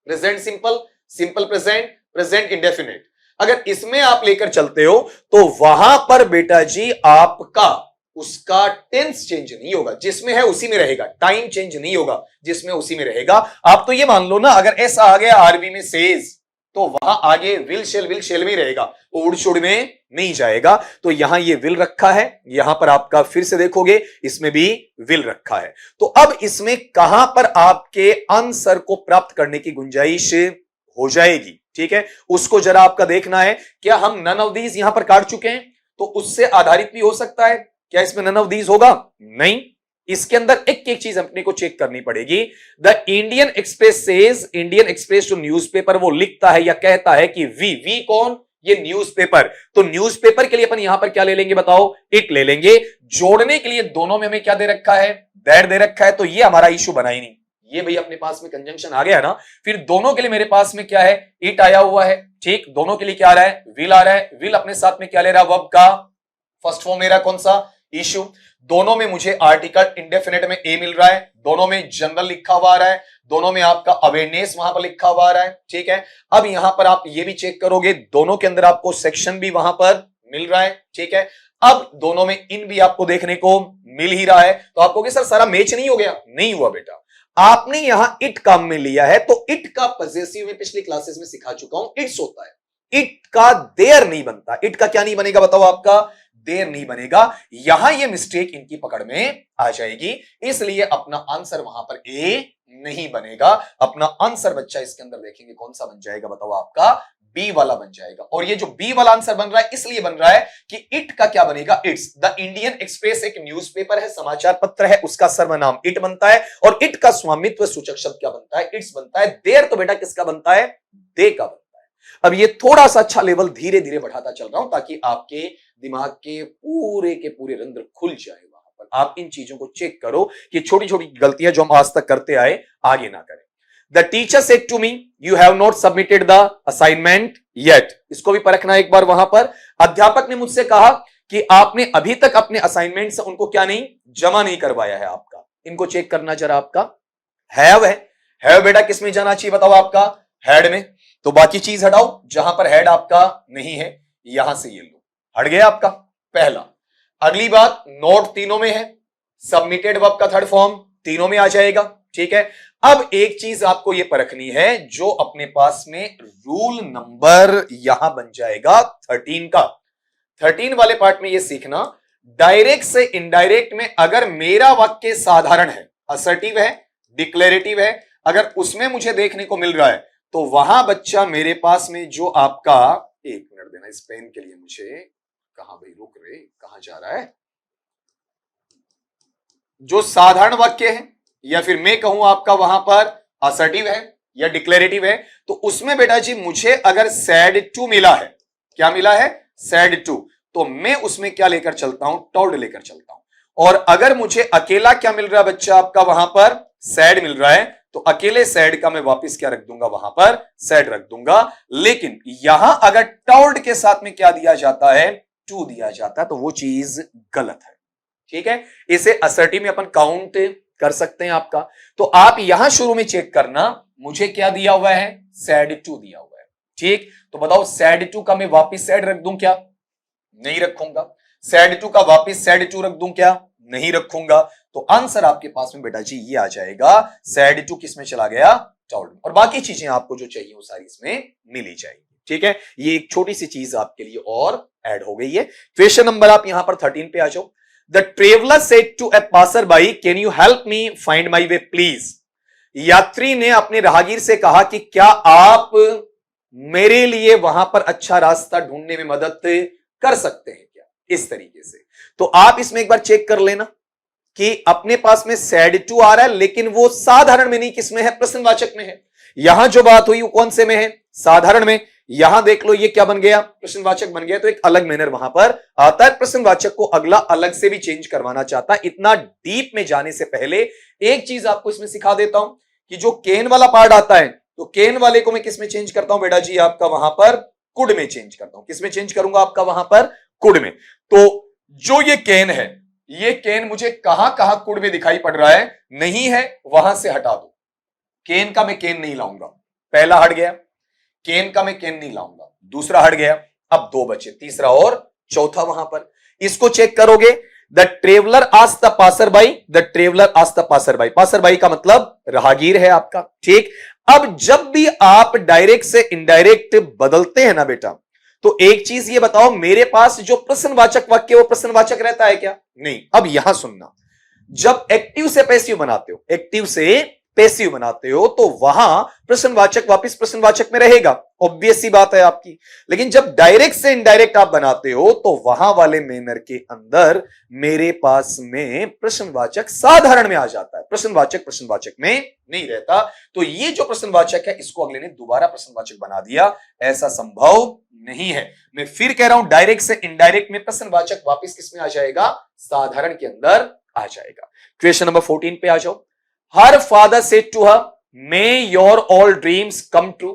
present simple, simple present, present indefinite, अगर इसमें आप लेकर चलते हो तो वहां पर बेटा जी आपका उसका टेंस चेंज नहीं होगा, जिसमें है उसी में रहेगा, टाइम चेंज नहीं होगा, जिसमें उसी में रहेगा। आप तो ये मान लो ना, अगर ऐसा आ गया आरबी में सेज, तो वहां आगे विल शेल में रहेगा, वुड शुड में नहीं जाएगा। तो यहां ये विल रखा है, यहां पर आपका फिर से देखोगे इसमें भी विल रखा है। तो अब इसमें कहां पर आपके आंसर को प्राप्त करने की गुंजाइश हो जाएगी, ठीक है, उसको जरा आपका देखना है। क्या हम नन ऑफ दीज यहां पर काट चुके हैं, तो उससे आधारित भी हो सकता है। क्या इसमें नन ऑफ दीज होगा, नहीं, इसके अंदर एक एक चीज अपने को चेक करनी पड़ेगी। The Indian Express says, Indian express जो न्यूज़पेपर वो लिखता है या कहता है कि वी कौन, ये न्यूज़पेपर। तो न्यूज़पेपर के लिए अपन यहां पर क्या ले लेंगे बताओ, इट ले लेंगे। जोड़ने के लिए दोनों में हमें क्या दे रखा है, दैट दे रखा है, तो ये हमारा इशू बना ही नहीं। ये भाई अपने पास में कंजंक्शन आ गया ना, फिर दोनों के लिए मेरे पास में क्या है, इट आया हुआ है। ठीक, दोनों के लिए क्या आ रहा है, विल आ रहा है। विल अपने साथ में क्या ले रहा है, वर्ब का फर्स्ट फॉर्म मेरा कौन सा, इशू। दोनों में मुझे आर्टिकल इंडेफिनिट में ए मिल रहा है, दोनों में जनरल लिखा हुआ आ रहा है, दोनों में आपका अवेयरनेस वहां पर लिखा हुआ आ रहा है। ठीक है, अब यहां पर आप ये भी चेक करोगे, दोनों के अंदर आपको सेक्शन भी वहां पर मिल रहा है। ठीक है, अब दोनों में इन भी आपको देखने को मिल ही रहा है। तो आप कहोगे सर सारा मैच नहीं हो गया, नहीं हुआ बेटा। आपने यहां इट काम में लिया है, तो इट का पजेसिव में पिछली क्लासेस में सिखा चुका हूं, इट्स होता है। इट का देयर नहीं बनता। इट का क्या नहीं बनेगा बताओ आपका? देयर नहीं बनेगा। यहां ये मिस्टेक इनकी पकड़ में आ जाएगी, इसलिए अपना आंसर वहां पर ए नहीं बनेगा। अपना आंसर बच्चा इसके अंदर देखेंगे कौन सा बन जाएगा बताओ आपका? बी वाला बन जाएगा। और ये जो बी वाला आंसर बन रहा है इसलिए बन रहा है कि इट का क्या बनेगा? इट्स। द इंडियन एक्सप्रेस एक न्यूज़पेपर है, समाचार पत्र है, उसका सर्वनाम इट बनता है और इट का स्वामित्व सूचक शब्द क्या बनता है? इट्स बनता है। देयर तो बेटा किसका बनता है? दे का बनता है। अब ये थोड़ा सा अच्छा लेवल धीरे धीरे बढ़ाता चल रहा हूं ताकि आपके दिमाग के पूरे रंध्र खुल जाए। वहां पर आप इन चीजों को चेक करो कि छोटी छोटी गलतियां जो हम आज तक करते आए आगे ना करें। The teacher said to me you have not submitted the assignment yet. इसको भी परखना एक बार। वहां पर अध्यापक ने मुझसे कहा कि आपने अभी तक अपने असाइनमेंट्स उनको क्या नहीं जमा नहीं करवाया है आपका। इनको चेक करना जरा आपका। हैव है, हैव बेटा किस में जाना चाहिए बताओ आपका? हैड में। तो बाकी चीज हटाओ, जहां पर हैड आपका नहीं है यहां से ये लो, हट गया आपका पहला। अगली बात, नोट तीनों में है, सबमिटेड वर्ब का थर्ड फॉर्म तीनों में आ जाएगा। ठीक है। अब एक चीज आपको यह परखनी है, जो अपने पास में रूल नंबर यहां बन जाएगा 13 का। 13 वाले पार्ट में यह सीखना, डायरेक्ट से इनडायरेक्ट में अगर मेरा वाक्य साधारण है, असर्टिव है, डिक्लेरेटिव है, अगर उसमें मुझे देखने को मिल रहा है तो वहां बच्चा मेरे पास में जो आपका, एक मिनट देना इस पेन के लिए मुझे, कहां भाई रुक रे, कहां जा रहा है? जो साधारण वाक्य है या फिर मैं कहूं आपका वहां पर असर्टिव है या डिक्लेरेटिव है, तो उसमें बेटा जी मुझे अगर सैड टू मिला है, क्या मिला है? सैड टू, तो मैं उसमें क्या लेकर चलता हूं? टोल्ड लेकर चलता हूं। और अगर मुझे अकेला क्या मिल रहा है बच्चा आपका? वहां पर सैड मिल रहा है, तो अकेले सैड का मैं वापस क्या रख दूंगा? वहां पर सैड रख दूंगा। लेकिन यहां अगर टोल्ड के साथ में क्या दिया जाता है? टू दिया जाता है, तो वो चीज गलत है। ठीक है। इसे असर्टिव में अपन काउंट कर सकते हैं आपका। तो आप यहां शुरू में चेक करना, मुझे क्या दिया हुआ है? सैड टू दिया हुआ है। ठीक, तो बताओ सैड टू का मैं वापिस सैड रख दूं क्या? नहीं रखूंगा। सैड टू का वापिस सैड टू रख दूं क्या? नहीं रखूंगा। तो आंसर आपके पास में बेटा जी ये आ जाएगा, सैड टू किस में चला गया? टोल्ड। और बाकी चीजें आपको जो चाहिए वो सारी इसमें मिली जाएगी। ठीक है। ये एक छोटी सी चीज आपके लिए और ऐड हो गई है। क्वेश्चन नंबर आप यहां पर 13 पे आ जाओ। The traveller said to a passer by can you help me find my way please. यात्री ने अपने राहगीर से कहा कि क्या आप मेरे लिए वहां पर अच्छा रास्ता ढूंढने में मदद कर सकते हैं क्या? इस तरीके से। तो आप इसमें एक बार चेक कर लेना कि अपने पास में सैड टू आ रहा है, लेकिन वो साधारण में नहीं, किसमें है? प्रश्नवाचक में है। यहां जो बात हुई वो कौन से में है? साधारण में। यहां देख लो ये क्या बन गया? प्रश्नवाचक बन गया। तो एक अलग मैनर वहां पर आता है। प्रश्नवाचक को अगला अलग से भी चेंज करवाना चाहता है। इतना डीप में जाने से पहले एक चीज आपको इसमें सिखा देता हूं कि जो कैन वाला पार्ट आता है, तो कैन वाले को मैं किसमें चेंज करता हूं बेटा जी? आपका वहां पर कुड में चेंज करता हूं। किसमें चेंज करूंगा? आपका वहां पर कुड में। तो जो ये कैन है, ये कैन मुझे कहां कहां कुड में दिखाई पड़ रहा है? नहीं है, वहां से हटा दो। कैन का मैं कैन नहीं लाऊंगा, पहला हट गया। कैन का मैं कैन नहीं लाऊंगा, दूसरा हट गया। अब दो बचे, तीसरा और चौथा वहां पर। इसको चेक करोगे, the traveller asked the passer by, the traveller asked the passer by. Passer by का मतलब राहगीर है आपका। ठीक। अब जब भी आप डायरेक्ट से इनडायरेक्ट बदलते हैं ना बेटा, तो एक चीज ये बताओ, मेरे पास जो प्रश्नवाचक वाक्य वो प्रश्नवाचक रहता है क्या? नहीं। अब यहां सुनना, जब एक्टिव से पैसिव बनाते हो, एक्टिव से पैसिव बनाते हो, तो वहां प्रश्नवाचक वापस प्रश्नवाचक में रहेगा, ऑब्वियस सी बात है आपकी। लेकिन जब डायरेक्ट से इनडायरेक्ट आप बनाते हो, तो वहां वाले मैनर के अंदर मेरे पास में प्रश्नवाचक साधारण में आ जाता है, प्रश्नवाचक प्रश्नवाचक में नहीं रहता। तो ये जो प्रश्नवाचक है, इसको अगले ने दोबारा प्रश्नवाचक बना दिया, ऐसा संभव नहीं है। मैं फिर कह रहा हूं, डायरेक्ट से इनडायरेक्ट में प्रश्नवाचक वापस किसमें आ जाएगा? साधारण के अंदर आ जाएगा। क्वेश्चन नंबर 14 पे आ जाओ। Her father said to her may your all dreams come true.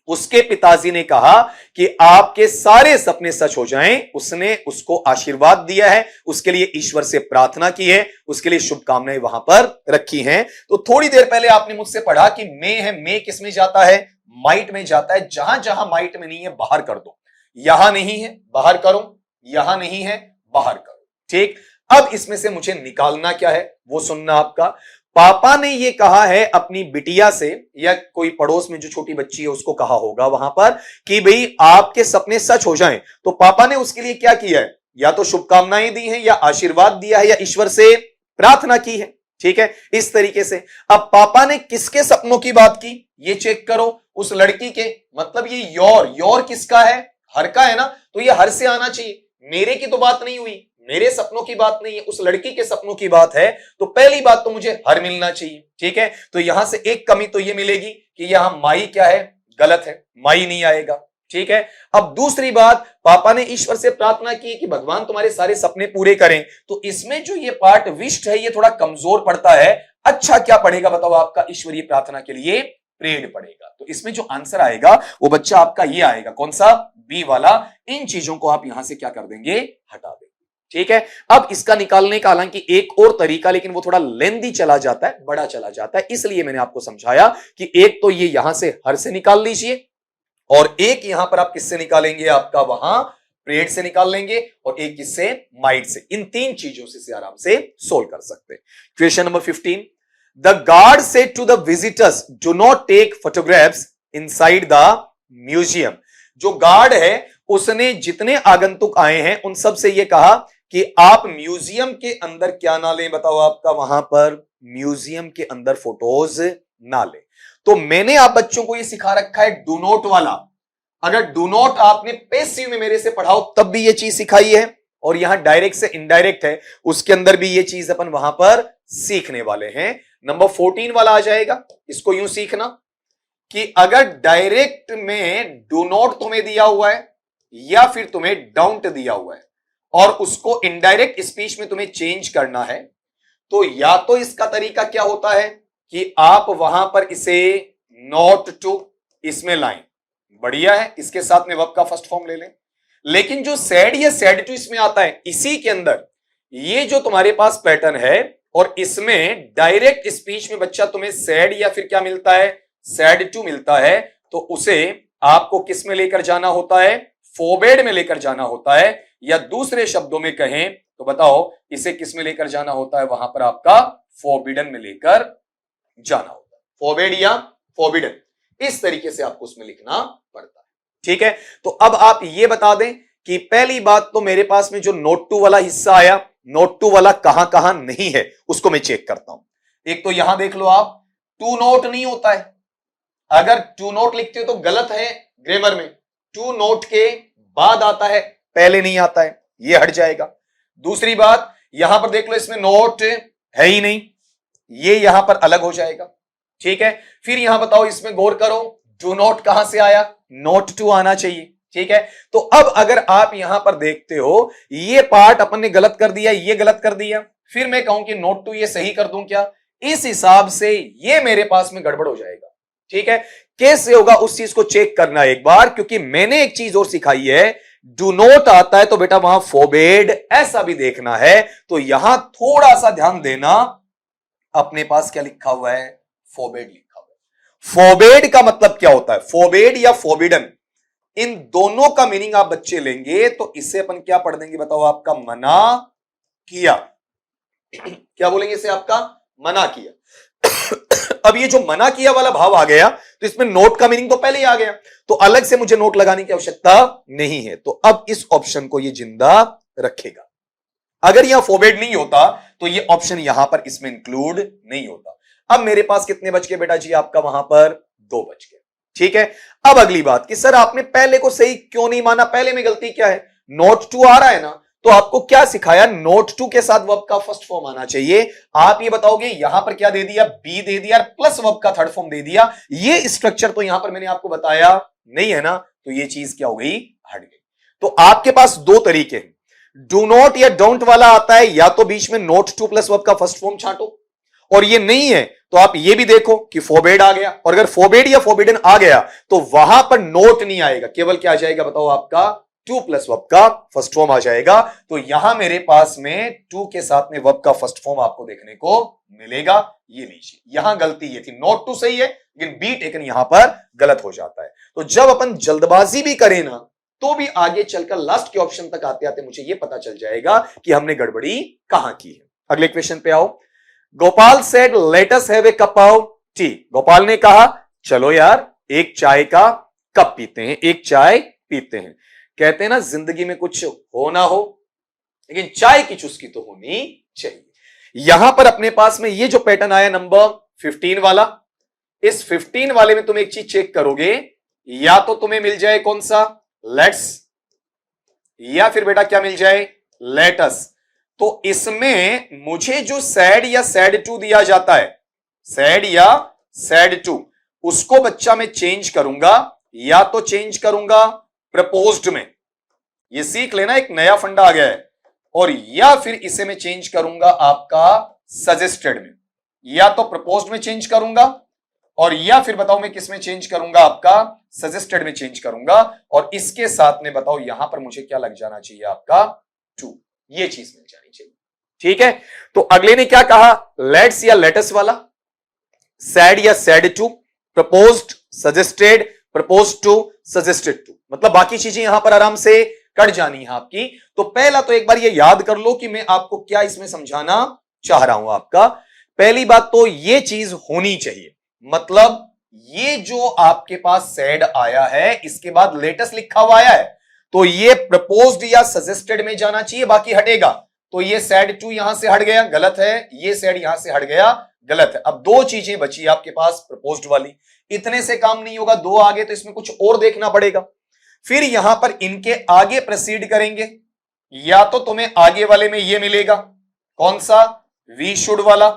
उसके पिताजी ने कहा कि आपके सारे सपने सच हो जाएं। उसने उसको आशीर्वाद दिया है, उसके लिए ईश्वर से प्रार्थना की है, उसके लिए शुभकामनाएं वहां पर रखी हैं। तो थोड़ी देर पहले आपने मुझसे पढ़ा कि मे है, मे किस में जाता है? माइट में जाता है। जहां जहां माइट में नहीं है बाहर कर दो, यहां नहीं है बाहर करो, यहां नहीं है बाहर करो। ठीक। अब इसमें से मुझे निकालना क्या है वो सुनना आपका। पापा ने ये कहा है अपनी बिटिया से, या कोई पड़ोस में जो छोटी बच्ची है उसको कहा होगा वहां पर कि भाई आपके सपने सच हो जाएं, तो पापा ने उसके लिए क्या किया है, या तो शुभकामनाएं दी हैं, या आशीर्वाद दिया है, या ईश्वर से प्रार्थना की है। ठीक है, इस तरीके से। अब पापा ने किसके सपनों की बात की, ये चेक करो, उस लड़की के। मतलब ये योर किसका है, हर का है ना, तो ये हर से आना चाहिए। मेरे की तो बात नहीं हुई, मेरे सपनों की बात नहीं है, उस लड़की के सपनों की बात है, तो पहली बात तो मुझे हर मिलना चाहिए। ठीक है, तो यहां से एक कमी तो ये मिलेगी कि यहां माई क्या है, गलत है, माई नहीं आएगा। ठीक है, अब दूसरी बात, पापा ने ईश्वर से प्रार्थना की कि भगवान तुम्हारे सारे सपने पूरे करें, तो इसमें जो ये पार्ट विष्ट है ये थोड़ा कमजोर पड़ता है। अच्छा क्या पड़ेगा बताओ आपका, ईश्वरीय प्रार्थना के लिए प्रेड पड़ेगा। तो इसमें जो आंसर आएगा वो बच्चा आपका ये आएगा, कौन सा, बी वाला। इन चीजों को आप यहां से क्या कर देंगे, हटा देंगे। ठीक है, अब इसका निकालने का हालांकि एक और तरीका, लेकिन वो थोड़ा लेंदी चला जाता है, बड़ा चला जाता है, इसलिए मैंने आपको समझाया कि एक तो ये यहां से हर से निकाल लीजिए, और एक यहां पर आप किससे निकालेंगे, आपका वहां प्रेड से निकाल लेंगे, और एक किससे, माइट से। इन तीन चीजों से आराम से सोल्व कर सकते हैं। Question number 15, the guard said to the visitors do not take photographs inside the museum. जो गार्ड है उसने जितने आगंतुक आए हैं उन सब से यह कहा कि आप म्यूजियम के अंदर क्या ना लें, बताओ आपका वहां पर म्यूजियम के अंदर फोटोज ना लें। तो मैंने आप बच्चों को यह सिखा रखा है डू नॉट वाला। अगर डू नॉट आपने पैसिव में मेरे से पढ़ाओ तब भी यह चीज सिखाई है, और यहां डायरेक्ट से इनडायरेक्ट है उसके अंदर भी यह चीज अपन वहां पर सीखने वाले हैं। नंबर 14 वाला आ जाएगा, इसको यूं सीखना कि अगर डायरेक्ट में डू नॉट तुम्हें दिया हुआ है या फिर तुम्हें डोंट दिया हुआ है और उसको इनडायरेक्ट स्पीच में तुम्हें चेंज करना है, तो या तो इसका तरीका क्या होता है कि आप वहां पर इसे नॉट टू इसमें लाएं, बढ़िया है, इसके साथ में वर्ब का फर्स्ट फॉर्म ले लें। लेकिन जो सैड या सैड टू इसमें आता है, इसी के अंदर ये जो तुम्हारे पास पैटर्न है, और इसमें डायरेक्ट स्पीच में बच्चा तुम्हें सैड या फिर क्या मिलता है, सैड टू मिलता है, तो उसे आपको किस में लेकर जाना होता है, फोरबेड में लेकर जाना होता है, या दूसरे शब्दों में कहें तो बताओ इसे किस में लेकर जाना होता है, वहां पर आपका फोरबिडन में लेकर जाना होता है। फोरबेड या फोरबिडन, इस तरीके से आपको उसमें लिखना पड़ता है। ठीक है, तो अब आप ये बता दें कि पहली बात तो मेरे पास में जो नोट टू वाला हिस्सा आया, नोट टू वाला कहां कहां नहीं है उसको मैं चेक करता हूं। एक तो यहां देख लो आप, टू नोट नहीं होता है। अगर टू नोट लिखते हो तो गलत है ग्रामर में, टू नोट के बाद आता है, पहले नहीं आता है, ये हट जाएगा। दूसरी बात, यहां पर देख लो इसमें नोट है ही नहीं, ये यहां पर अलग हो जाएगा। ठीक है, फिर यहां बताओ इसमें गौर करो, डू नॉट कहां से आया, नोट टू आना चाहिए। ठीक है, तो अब अगर आप यहां पर देखते हो ये पार्ट अपन ने गलत कर दिया, ये गलत कर दिया, फिर मैं कहूं कि नोट टू ये सही कर दूं क्या, इस हिसाब से ये मेरे पास में गड़बड़ हो जाएगा। ठीक है, कैसे होगा उस चीज को चेक करना एक बार, क्योंकि मैंने एक चीज और सिखाई है, डू नॉट आता है तो बेटा वहां फोरबेड ऐसा भी देखना है। तो यहां थोड़ा सा ध्यान देना, अपने पास क्या लिखा हुआ है, फोरबेड लिखा हुआ है। फोरबेड का मतलब क्या होता है, फोरबेड या फोरबिडन, इन दोनों का मीनिंग आप बच्चे लेंगे तो इससे अपन क्या पढ़ देंगे बताओ, आपका मना किया। क्या बोलेंगे इसे, आपका मना किया। अब ये जो मना किया वाला भाव आ गया तो इसमें नोट का मीनिंग तो पहले ही आ गया, तो अलग से मुझे नोट लगाने की आवश्यकता नहीं है। तो अब इस ऑप्शन को ये जिंदा रखेगा। अगर यहां फोरबेड नहीं होता तो ये ऑप्शन यहां पर इसमें इंक्लूड नहीं होता। अब मेरे पास कितने बच गए बेटा जी, आपका वहां पर 2 बच गए। ठीक है, अब अगली बात कि सर आपने पहले को सही क्यों नहीं माना, पहले में गलती क्या है, नोट टू आ रहा है ना, तो आपको क्या सिखाया, नोट टू के साथ वर्ब का फर्स्ट फॉर्म आना चाहिए। आप ये बताओगे यहां पर क्या दे दिया, बी दे दिया प्लस वर्ब का थर्ड फॉर्म दे दिया, ये स्ट्रक्चर तो यहां पर मैंने आपको बताया नहीं है ना, तो ये चीज क्या हो गई, हट गई। तो आपके पास 2 तरीके हैं, डू नॉट या डोंट वाला आता है, या तो बीच में नोट टू प्लस वर्ब का फर्स्ट फॉर्म छांटो, और ये नहीं है तो आप ये भी देखो कि फोरबेड आ गया, और अगर फोरबेड या फोरबिडन आ गया तो वहां पर नोट नहीं आएगा, केवल क्या आ जाएगा बताओ, आपका टू प्लस वर्ब का फर्स्ट फॉर्म आ जाएगा। तो यहां मेरे पास में टू के साथ में वर्ब का फर्स्ट फॉर्म आपको देखने को मिलेगा। ये लीजिए, यहां गलती ये थी, नोट टू सही है लेकिन बी टेकन यहां पर गलत हो जाता है। तो जब अपन जल्दबाजी भी करें ना, तो भी आगे चलकर लास्ट के ऑप्शन तक आते आते मुझे यह पता चल जाएगा कि हमने गड़बड़ी कहां की है। अगले क्वेश्चन पे आओ। Gopal said let us have a cup of T. Gopal ने कहा चलो यार एक चाय का कप पीते हैं, एक चाय पीते हैं। कहते हैं ना जिंदगी में कुछ हो ना हो लेकिन चाय की चुस्की तो होनी चाहिए। यहां पर अपने पास में ये जो पैटर्न आया नंबर 15 वाला, इस 15 वाले में तुम एक चीज चेक करोगे, या तो तुम्हें मिल जाए कौन सा लेट्स, या फिर बेटा क्या मिल जाए लेट अस। तो इसमें मुझे जो सैड या सैड टू दिया जाता है, सैड या सैड टू, उसको बच्चा मैं चेंज करूंगा, या तो चेंज करूंगा प्रपोज्ड में, ये सीख लेना एक नया फंडा आ गया है, और या फिर इसे मैं चेंज करूंगा आपका सजेस्टेड में, या तो प्रपोज्ड में चेंज करूंगा और या फिर बताओ मैं किस में चेंज करूंगा, आपका सजेस्टेड में चेंज करूंगा, और इसके साथ में बताओ यहां पर मुझे क्या लग जाना चाहिए आपका टू, ये चीज मिल जानी चाहिए। ठीक है, तो अगले ने क्या कहा, लेट्स या लेटस वाला, सैड या said to, proposed suggested, proposed to suggested to, मतलब बाकी चीजें यहां पर आराम से कट जानी है आपकी। तो पहला तो एक बार ये याद कर लो कि मैं आपको क्या इसमें समझाना चाह रहा हूं। आपका पहली बात तो ये चीज होनी चाहिए, मतलब ये जो आपके पास सैड आया है इसके बाद लेटेस्ट लिखा हुआ आया है, तो ये प्रपोज्ड या सजेस्टेड में जाना चाहिए, बाकी हटेगा। तो ये सैड टू यहां से हट गया, गलत है, ये सैड यहां से हट गया, गलत है। अब दो चीजें बची आपके पास प्रपोज्ड वाली, इतने से काम नहीं होगा, दो आगे तो इसमें कुछ और देखना पड़ेगा। फिर यहां पर इनके आगे प्रोसीड करेंगे, या तो तुम्हें आगे वाले में ये मिलेगा कौन सा वी शुड वाला,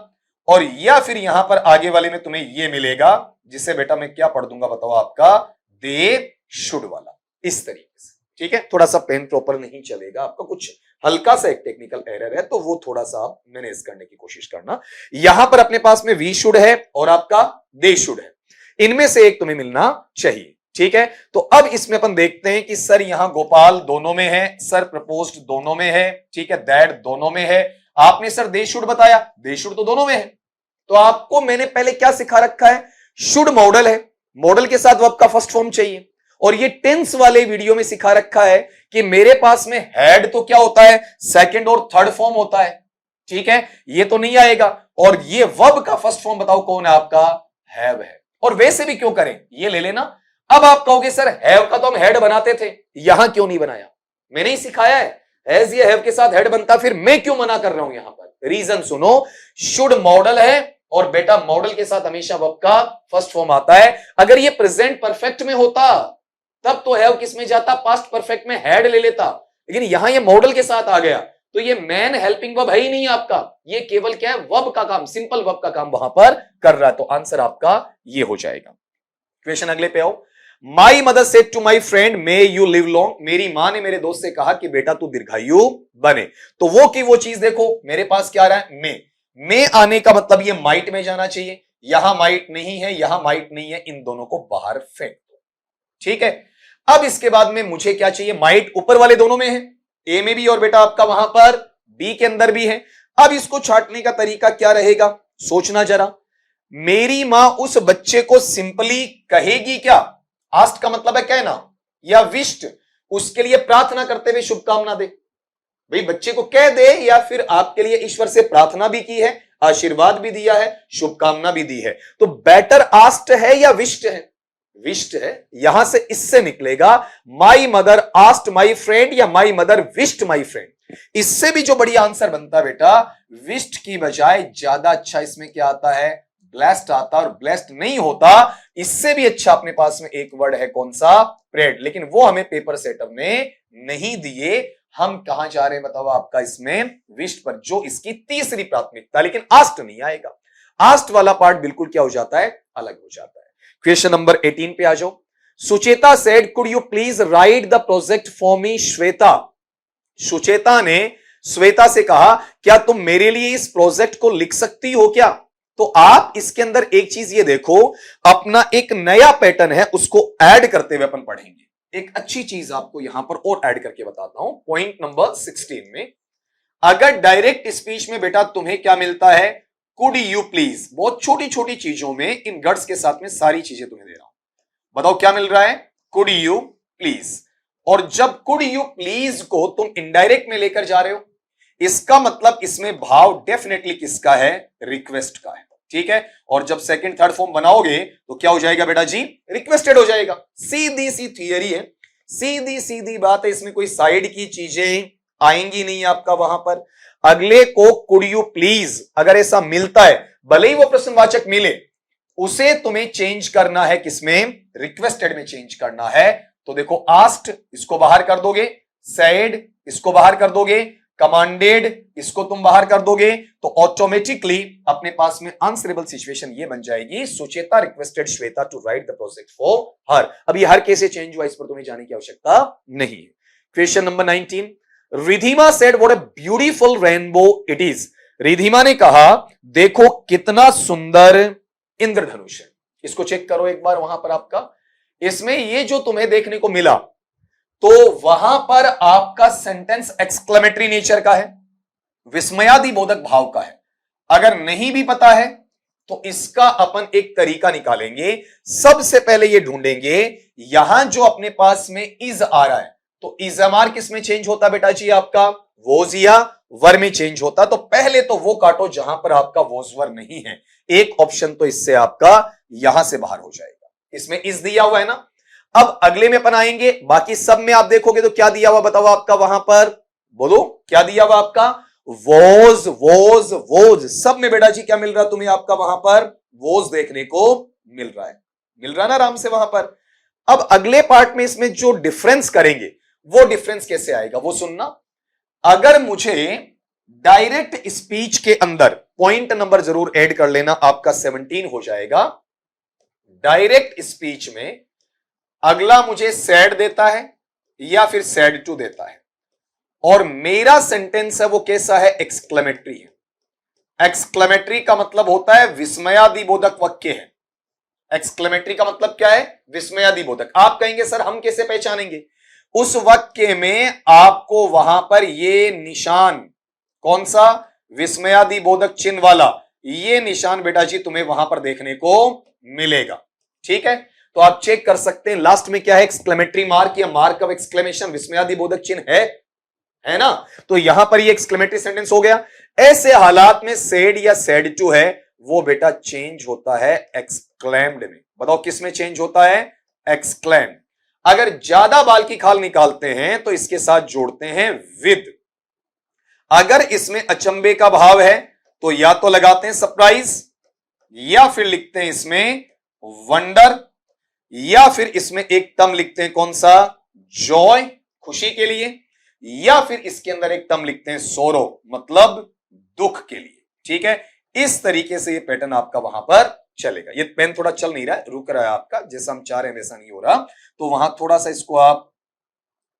और या फिर यहां पर आगे वाले में तुम्हें ये मिलेगा जिसे बेटा मैं क्या पढ़ दूंगा बताओ, आपका दे शुड वाला, इस तरीके से। ठीक है, थोड़ा सा पेन प्रॉपर नहीं चलेगा आपका, कुछ हल्का सा एक टेक्निकल एरर है, तो वो थोड़ा सा आप मैनेज करने की कोशिश करना। यहां पर अपने पास में वी शुड है और आपका दे शुड है, इनमें से एक तुम्हें मिलना चाहिए। ठीक है, तो अब इसमें अपन देखते हैं कि सर यहां गोपाल दोनों में है, सर प्रपोज्ड दोनों में है, ठीक है, दैट दोनों में है, आपने सर दे शुड बताया, दे शुड तो दोनों में है। तो आपको मैंने पहले क्या सिखा रखा है, शुड मॉडल है, मॉडल के साथ वर्ब का फर्स्ट फॉर्म चाहिए, और ये टेंस वाले वीडियो में सिखा रखा है कि मेरे पास में हैड तो क्या होता है सेकंड और थर्ड फॉर्म होता है। ठीक है, ये तो नहीं आएगा, और ये वर्ब का फर्स्ट फॉर्म बताओ कौन है, आपका हैव है। और वैसे भी क्यों करें, ये ले लेना। अब आप कहोगे सर हैव का तो हम हेड बनाते थे, यहां क्यों नहीं बनाया, मैंने ही सिखाया है, हैज या हैव के साथ हेड बनता, फिर मैं क्यों मना कर रहा हूं यहां पर। रीजन सुनो, शुड मॉडल है और बेटा मॉडल के साथ हमेशा वर्ब का फर्स्ट फॉर्म आता है। अगर ये प्रेजेंट परफेक्ट में होता तब तो हैव किस में जाता, पास्ट परफेक्ट में हेड ले लेता, लेकिन यहां ये मॉडल के साथ आ गया, तो ये मैन हेल्पिंग वर्ब है ही नहीं आपका, ये केवल क्या है वर्ब का काम, सिंपल वर्ब का काम वहां पर कर रहा है। तो आंसर आपका ये हो जाएगा। क्वेश्चन अगले पे आओ। My mother said to my friend may you live long, मेरी मां ने मेरे दोस्त से कहा कि बेटा तू दीर्घायु बने। तो वो की वो चीज देखो, मेरे पास क्या आ रहा है मे आने का मतलब ये माइट में जाना चाहिए, यहां माइट नहीं है, यहां माइट नहीं है, इन दोनों को बाहर फेंक दो। ठीक है, अब इसके बाद में मुझे क्या चाहिए, माइट ऊपर वाले दोनों में है, ए में भी और बेटा आपका वहां पर बी के अंदर भी है। अब इसको छांटने का तरीका क्या रहेगा, सोचना जरा। मेरी मां उस बच्चे को सिंपली कहेगी क्या, आस्ट का मतलब है कहना, या विष्ट उसके लिए प्रार्थना करते हुए शुभकामना दे, भाई बच्चे को कह दे, या फिर आपके लिए ईश्वर से प्रार्थना भी की है, आशीर्वाद भी दिया है, शुभकामना भी दी है। तो बेटर आस्ट है या विष्ट है, विष्ट है। यहां से इससे निकलेगा my mother asked my friend या my mother wished my friend. इससे भी जो बढ़िया आंसर बनता है बेटा, विष्ट की बजाय ज्यादा अच्छा इसमें क्या आता है, ब्लेस्ड आता, और ब्लेस्ड नहीं होता, इससे भी अच्छा अपने पास में एक वर्ड है कौन सा, प्रेड, लेकिन वो हमें पेपर सेटअप में नहीं दिए। हम कहां जा रहे हैं बताओ, आपका इसमें विष्ट पर, जो इसकी तीसरी प्राथमिकता, लेकिन आस्ट नहीं आएगा, आस्ट वाला पार्ट बिल्कुल क्या हो जाता है, अलग हो जाता है। क्वेश्चन नंबर 18 पे आ जाओ। Sucheta said could you please right the project for me Shweta, Sucheta ने श्वेता से कहा क्या तुम मेरे लिए इस प्रोजेक्ट को लिख सकती हो क्या। तो आप इसके अंदर एक चीज ये देखो, अपना एक नया पैटर्न है उसको ऐड करते हुए अपन पढ़ेंगे। एक अच्छी चीज आपको यहां पर और ऐड करके बताता हूं, पॉइंट नंबर 16 में, अगर डायरेक्ट स्पीच में बेटा तुम्हें क्या मिलता है, कुड यू प्लीज, बहुत छोटी छोटी चीजों में इन गट्स के साथ में सारी चीजें तुम्हें दे रहा हूं, बताओ क्या मिल रहा है, कुड यू प्लीज। और जब कुड यू प्लीज को तुम इनडायरेक्ट में लेकर जा रहे हो, इसका मतलब इसमें भाव डेफिनेटली किसका है? रिक्वेस्ट का है। ठीक है, और जब सेकंड थर्ड फॉर्म बनाओगे तो क्या हो जाएगा बेटा जी? रिक्वेस्टेड हो जाएगा। सीधी सी थियरी है, सीधी सीधी बात है, इसमें कोई साइड की चीजें आएंगी नहीं आपका वहां पर। अगले को कुड यू प्लीज, अगर ऐसा मिलता है, भले ही वो प्रश्नवाचक मिले, उसे तुम्हें चेंज करना है किसमें? रिक्वेस्टेड में चेंज करना है। तो देखो, आस्क्ड इसको बाहर कर दोगे, सेड इसको बाहर कर दोगे, कमांडेड इसको तुम बाहर कर दोगे, तो ऑटोमेटिकली अपने पास में आंसरेबल सिचुएशन ये बन जाएगी, Sucheta requested Shweta to write the project for her. अब ये हर कैसे चेंज हुआ, इस पर तुम्हें जाने की आवश्यकता नहीं है। Question number 19, Ridhima said what a beautiful rainbow it is. Ridhima ने कहा देखो कितना सुंदर इंद्रधनुष है। इसको चेक करो एक बार वहां पर आपका, इसमें ये जो तुम्हें देखने को मिला, तो वहां पर आपका सेंटेंस एक्सक्लेमेटरी नेचर का है, विस्मयादि बोधक भाव का है। अगर नहीं भी पता है तो इसका अपन एक तरीका निकालेंगे। सबसे पहले ये ढूंढेंगे, यहां जो अपने पास में इज आ रहा है, तो इजमार किस में चेंज होता बेटा जी? आपका वोज या वर में चेंज होता। तो पहले तो वो काटो जहां पर आपका वोज वर नहीं है। एक ऑप्शन तो इससे आपका यहां से बाहर हो जाएगा, इसमें इज दिया हुआ है ना। अब अगले में अपन आएंगे, बाकी सब में आप देखोगे तो क्या दिया हुआ बताओ आपका वहां पर? बोलो क्या दिया हुआ आपका? Was was was. सब में बेटा जी क्या मिल रहा तुम्हें आपका वहां पर? वोज देखने को मिल रहा है, मिल रहा ना आराम से वहां पर। अब अगले पार्ट में इसमें जो डिफरेंस करेंगे, वो डिफरेंस कैसे आएगा वो सुनना। अगर मुझे डायरेक्ट स्पीच के अंदर पॉइंट नंबर जरूर ऐड कर लेना, आपका 17 हो जाएगा। डायरेक्ट स्पीच में अगला मुझे सैड देता है या फिर सैड टू देता है, और मेरा सेंटेंस है वो कैसा है? एक्सक्लेमेटरी है। एक्सक्लेमेटरी का मतलब होता है विस्मयादिबोधक वाक्य है। एक्सक्लेमेटरी का मतलब क्या है? विस्मयादिबोधक। आप कहेंगे सर हम कैसे पहचानेंगे? उस वाक्य में आपको वहां पर ये निशान, कौन सा? विस्मयादिबोधक चिन्ह वाला, ये निशान बेटा जी तुम्हें वहां पर देखने को मिलेगा। ठीक है, तो आप चेक कर सकते हैं लास्ट में क्या है? एक्सक्लेमेटरी मार्क या मार्क ऑफ एक्सक्लेमेशन, विस्मयादिबोधक चिन्ह है ना। तो यहां पर ये एक्सक्लेमेटरी सेंटेंस हो गया। ऐसे हालात में सेड या सेड टू है वो बेटा चेंज होता है एक्सक्लेम्ड में। बताओ किस में चेंज होता है? एक्सक्लेम्ड। अगर ज्यादा बाल की खाल निकालते हैं तो इसके साथ जोड़ते हैं विद। अगर इसमें अचंबे का भाव है तो या तो लगाते हैं सरप्राइज, या फिर लिखते हैं इसमें वंडर, या फिर इसमें एक टर्म लिखते हैं कौन सा? जॉय, खुशी के लिए, या फिर इसके अंदर एक टर्म लिखते हैं सोरो, मतलब दुख के लिए। ठीक है, इस तरीके से ये पैटर्न आपका वहां पर चलेगा। ये पेन थोड़ा चल नहीं रहा है, रुक रहा है आपका, जैसा हम चाह रहे हैं वैसा नहीं हो रहा, तो वहां थोड़ा सा इसको आप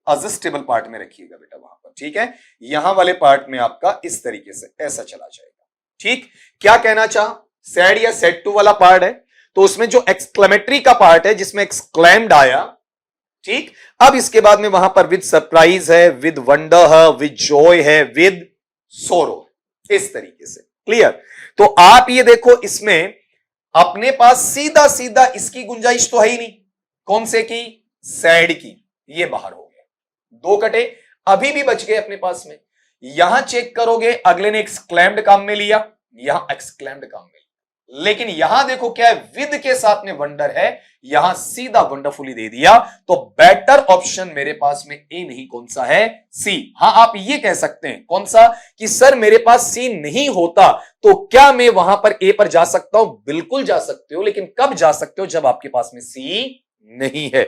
एडजस्टेबल पार्ट में रखिएगा बेटा वहां पर। ठीक है, यहां वाले पार्ट में आपका इस तरीके से ऐसा चला जाएगा। ठीक, क्या कहना चाह? सैड या सेड टू वाला पार्ट है, तो उसमें जो एक्सक्लेमेटरी का पार्ट है जिसमें एक्सक्लेम्ड आया, ठीक, अब इसके बाद में वहां पर विद सरप्राइज है, विद वंडर है, विद जॉय है, विद सोरो, इस तरीके से। क्लियर? तो आप ये देखो, इसमें अपने पास सीधा सीधा इसकी गुंजाइश तो है ही नहीं। कौन से की? सैड की। ये बाहर हो गया, दो कटे, अभी भी बच गए अपने पास में। यहां चेक करोगे, अगले ने एक्सक्लेम्ड काम में लिया, यहां एक्सक्लेम्ड काम में लिया, लेकिन यहां देखो क्या है? विद के साथ में वंडर है, यहां सीधा वंडरफुली दे दिया। तो बेटर ऑप्शन मेरे पास में ए नहीं, कौन सा है? सी। हां, आप ये कह सकते हैं कौन सा? कि सर मेरे पास सी नहीं होता तो क्या मैं वहां पर ए पर जा सकता हूं? बिल्कुल जा सकते हो, लेकिन कब जा सकते हो? जब आपके पास में सी नहीं है।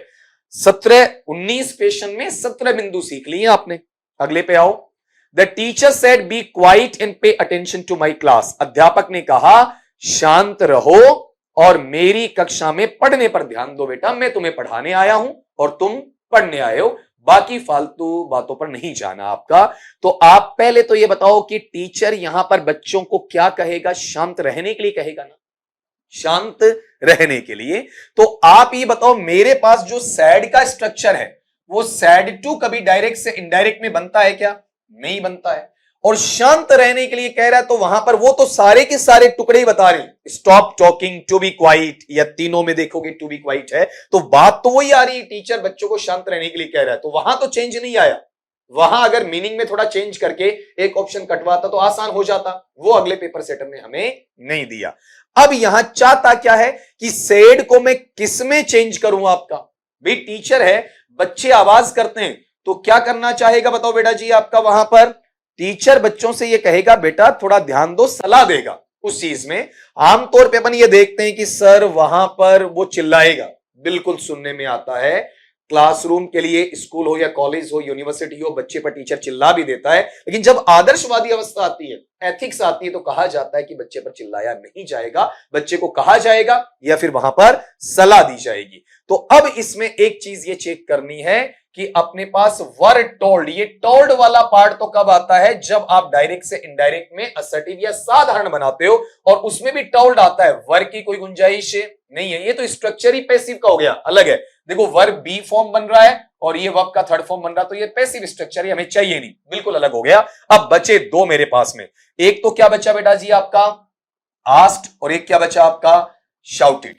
17-19 क्वेश्चन में 17 बिंदु सीख लिए आपने। अगले पे आओ। The teacher said be quiet and pay attention to my class. अध्यापक ने कहा शांत रहो और मेरी कक्षा में पढ़ने पर ध्यान दो बेटा, मैं तुम्हें पढ़ाने आया हूं और तुम पढ़ने आए हो, बाकी फालतू बातों पर नहीं जाना आपका। तो आप पहले तो ये बताओ कि टीचर यहां पर बच्चों को क्या कहेगा? शांत रहने के लिए कहेगा ना, शांत रहने के लिए। तो आप ये बताओ, मेरे पास जो सैड का स्ट्रक्चर है वो सैड टू कभी डायरेक्ट से इनडायरेक्ट में बनता है क्या? नहीं बनता है। और शांत रहने के लिए कह रहा है, तो वहां पर वो तो सारे के सारे टुकड़े ही बता रहे, stop talking, to be quiet, या तीनों में देखोगे टू बी क्वाइट है, तो बात तो वही आ रही है, टीचर बच्चों को शांत रहने के लिए कह रहा है, तो वहां तो चेंज नहीं आया। वहां अगर मीनिंग में थोड़ा चेंज करके एक ऑप्शन कटवाता तो आसान हो जाता, वो अगले पेपर सेटर ने हमें नहीं दिया। अब यहां चाहता क्या है कि सेड को मैं किस में चेंज करूं आपका? भाई टीचर है, बच्चे आवाज करते हैं तो क्या करना चाहेगा बताओ बेटा जी आपका? वहां पर टीचर बच्चों से ये कहेगा बेटा थोड़ा ध्यान दो, सलाह देगा उस चीज में। आमतौर पे अपन ये देखते हैं कि सर वहां पर वो चिल्लाएगा, बिल्कुल सुनने में आता है। क्लासरूम के लिए, स्कूल हो या कॉलेज हो, यूनिवर्सिटी हो, बच्चे पर टीचर चिल्ला भी देता है, लेकिन जब आदर्शवादी अवस्था आती है, एथिक्स आती है, तो कहा जाता है कि बच्चे पर चिल्लाया नहीं जाएगा, बच्चे को कहा जाएगा या फिर वहां पर सलाह दी जाएगी। तो अब इसमें एक चीज ये चेक करनी है कि अपने पास वर टोल्ड, ये टोल्ड वाला पार्ट तो कब आता है? जब आप डायरेक्ट से इनडायरेक्ट में असर्टिव या साधारण बनाते हो, और उसमें भी टोल्ड आता है, वर की कोई गुंजाइश नहीं है। ये तो स्ट्रक्चर ही पैसिव का हो गया, अलग है। देखो वर्ब बी फॉर्म बन रहा है और ये वर्ब का थर्ड फॉर्म बन रहा है, तो ये पैसिव स्ट्रक्चर हमें चाहिए नहीं, बिल्कुल अलग हो गया। अब बचे दो मेरे पास में, एक तो क्या बचा बेटा जी आपका? आस्क्ड, और एक क्या बचा आपका? शाउटेड।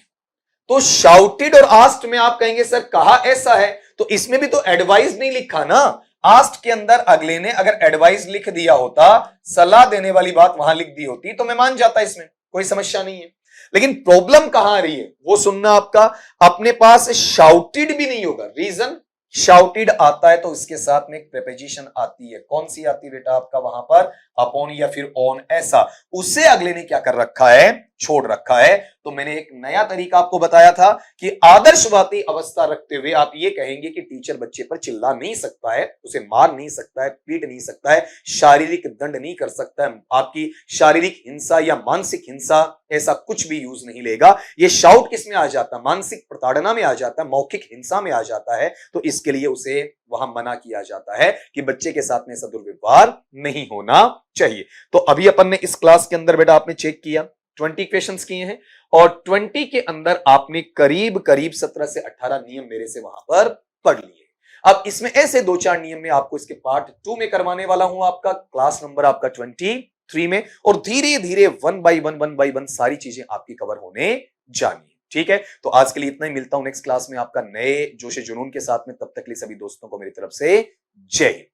तो शाउटेड और आस्क्ड में आप कहेंगे सर कहा ऐसा है, तो इसमें भी तो एडवाइस नहीं लिखा ना। आस्क्ड के अंदर अगले ने अगर एडवाइस लिख दिया होता, सलाह देने वाली बात वहां लिख दी होती, तो मैं मान जाता, इसमें कोई समस्या नहीं है। लेकिन प्रॉब्लम कहां आ रही है वो सुनना आपका। अपने पास शाउटेड भी नहीं होगा, रीजन शाउटेड आता है तो इसके साथ में एक प्रीपोजिशन आती है, कौन सी आती है बेटा आपका? वहां पर अपॉन या फिर ऑन, ऐसा। उसे अगले ने क्या कर रखा है? छोड़ रखा है। तो मैंने एक नया तरीका आपको बताया था कि आदर्शवादी अवस्था रखते हुए आप ये कहेंगे कि टीचर बच्चे पर चिल्ला नहीं सकता है, उसे मार नहीं सकता है, पीट नहीं सकता है, शारीरिक दंड नहीं कर सकता है, आपकी शारीरिक हिंसा या मानसिक हिंसा ऐसा कुछ भी यूज नहीं लेगा। ये शाउट किस में आ जाता है? मानसिक प्रताड़ना में आ जाता है, मौखिक हिंसा में आ जाता है। तो इसके लिए उसे वहां मना किया जाता है कि बच्चे के साथ में ऐसा दुर्व्यवहार नहीं होना चाहिए। तो अभी अपन ने इस क्लास के अंदर बेटा आपने चेक किया, 20 क्वेश्चंस किए हैं, और 20 के अंदर आपने करीब करीब 17 से 18 नियम मेरे से वहां पर पढ़ लिए। अब इसमें ऐसे 2-4 नियम में आपको इसके पार्ट 2 में करवाने वाला हूं, आपका क्लास नंबर आपका 23 में, और धीरे धीरे 1 बाय 1 सारी चीजें आपकी कवर होने जानी है। ठीक है, तो आज के लिए इतना ही। मिलता हूं नेक्स्ट क्लास में आपका नए जोश जुनून के साथ में। तब तक के लिए सभी दोस्तों को मेरी तरफ से जय हिंद।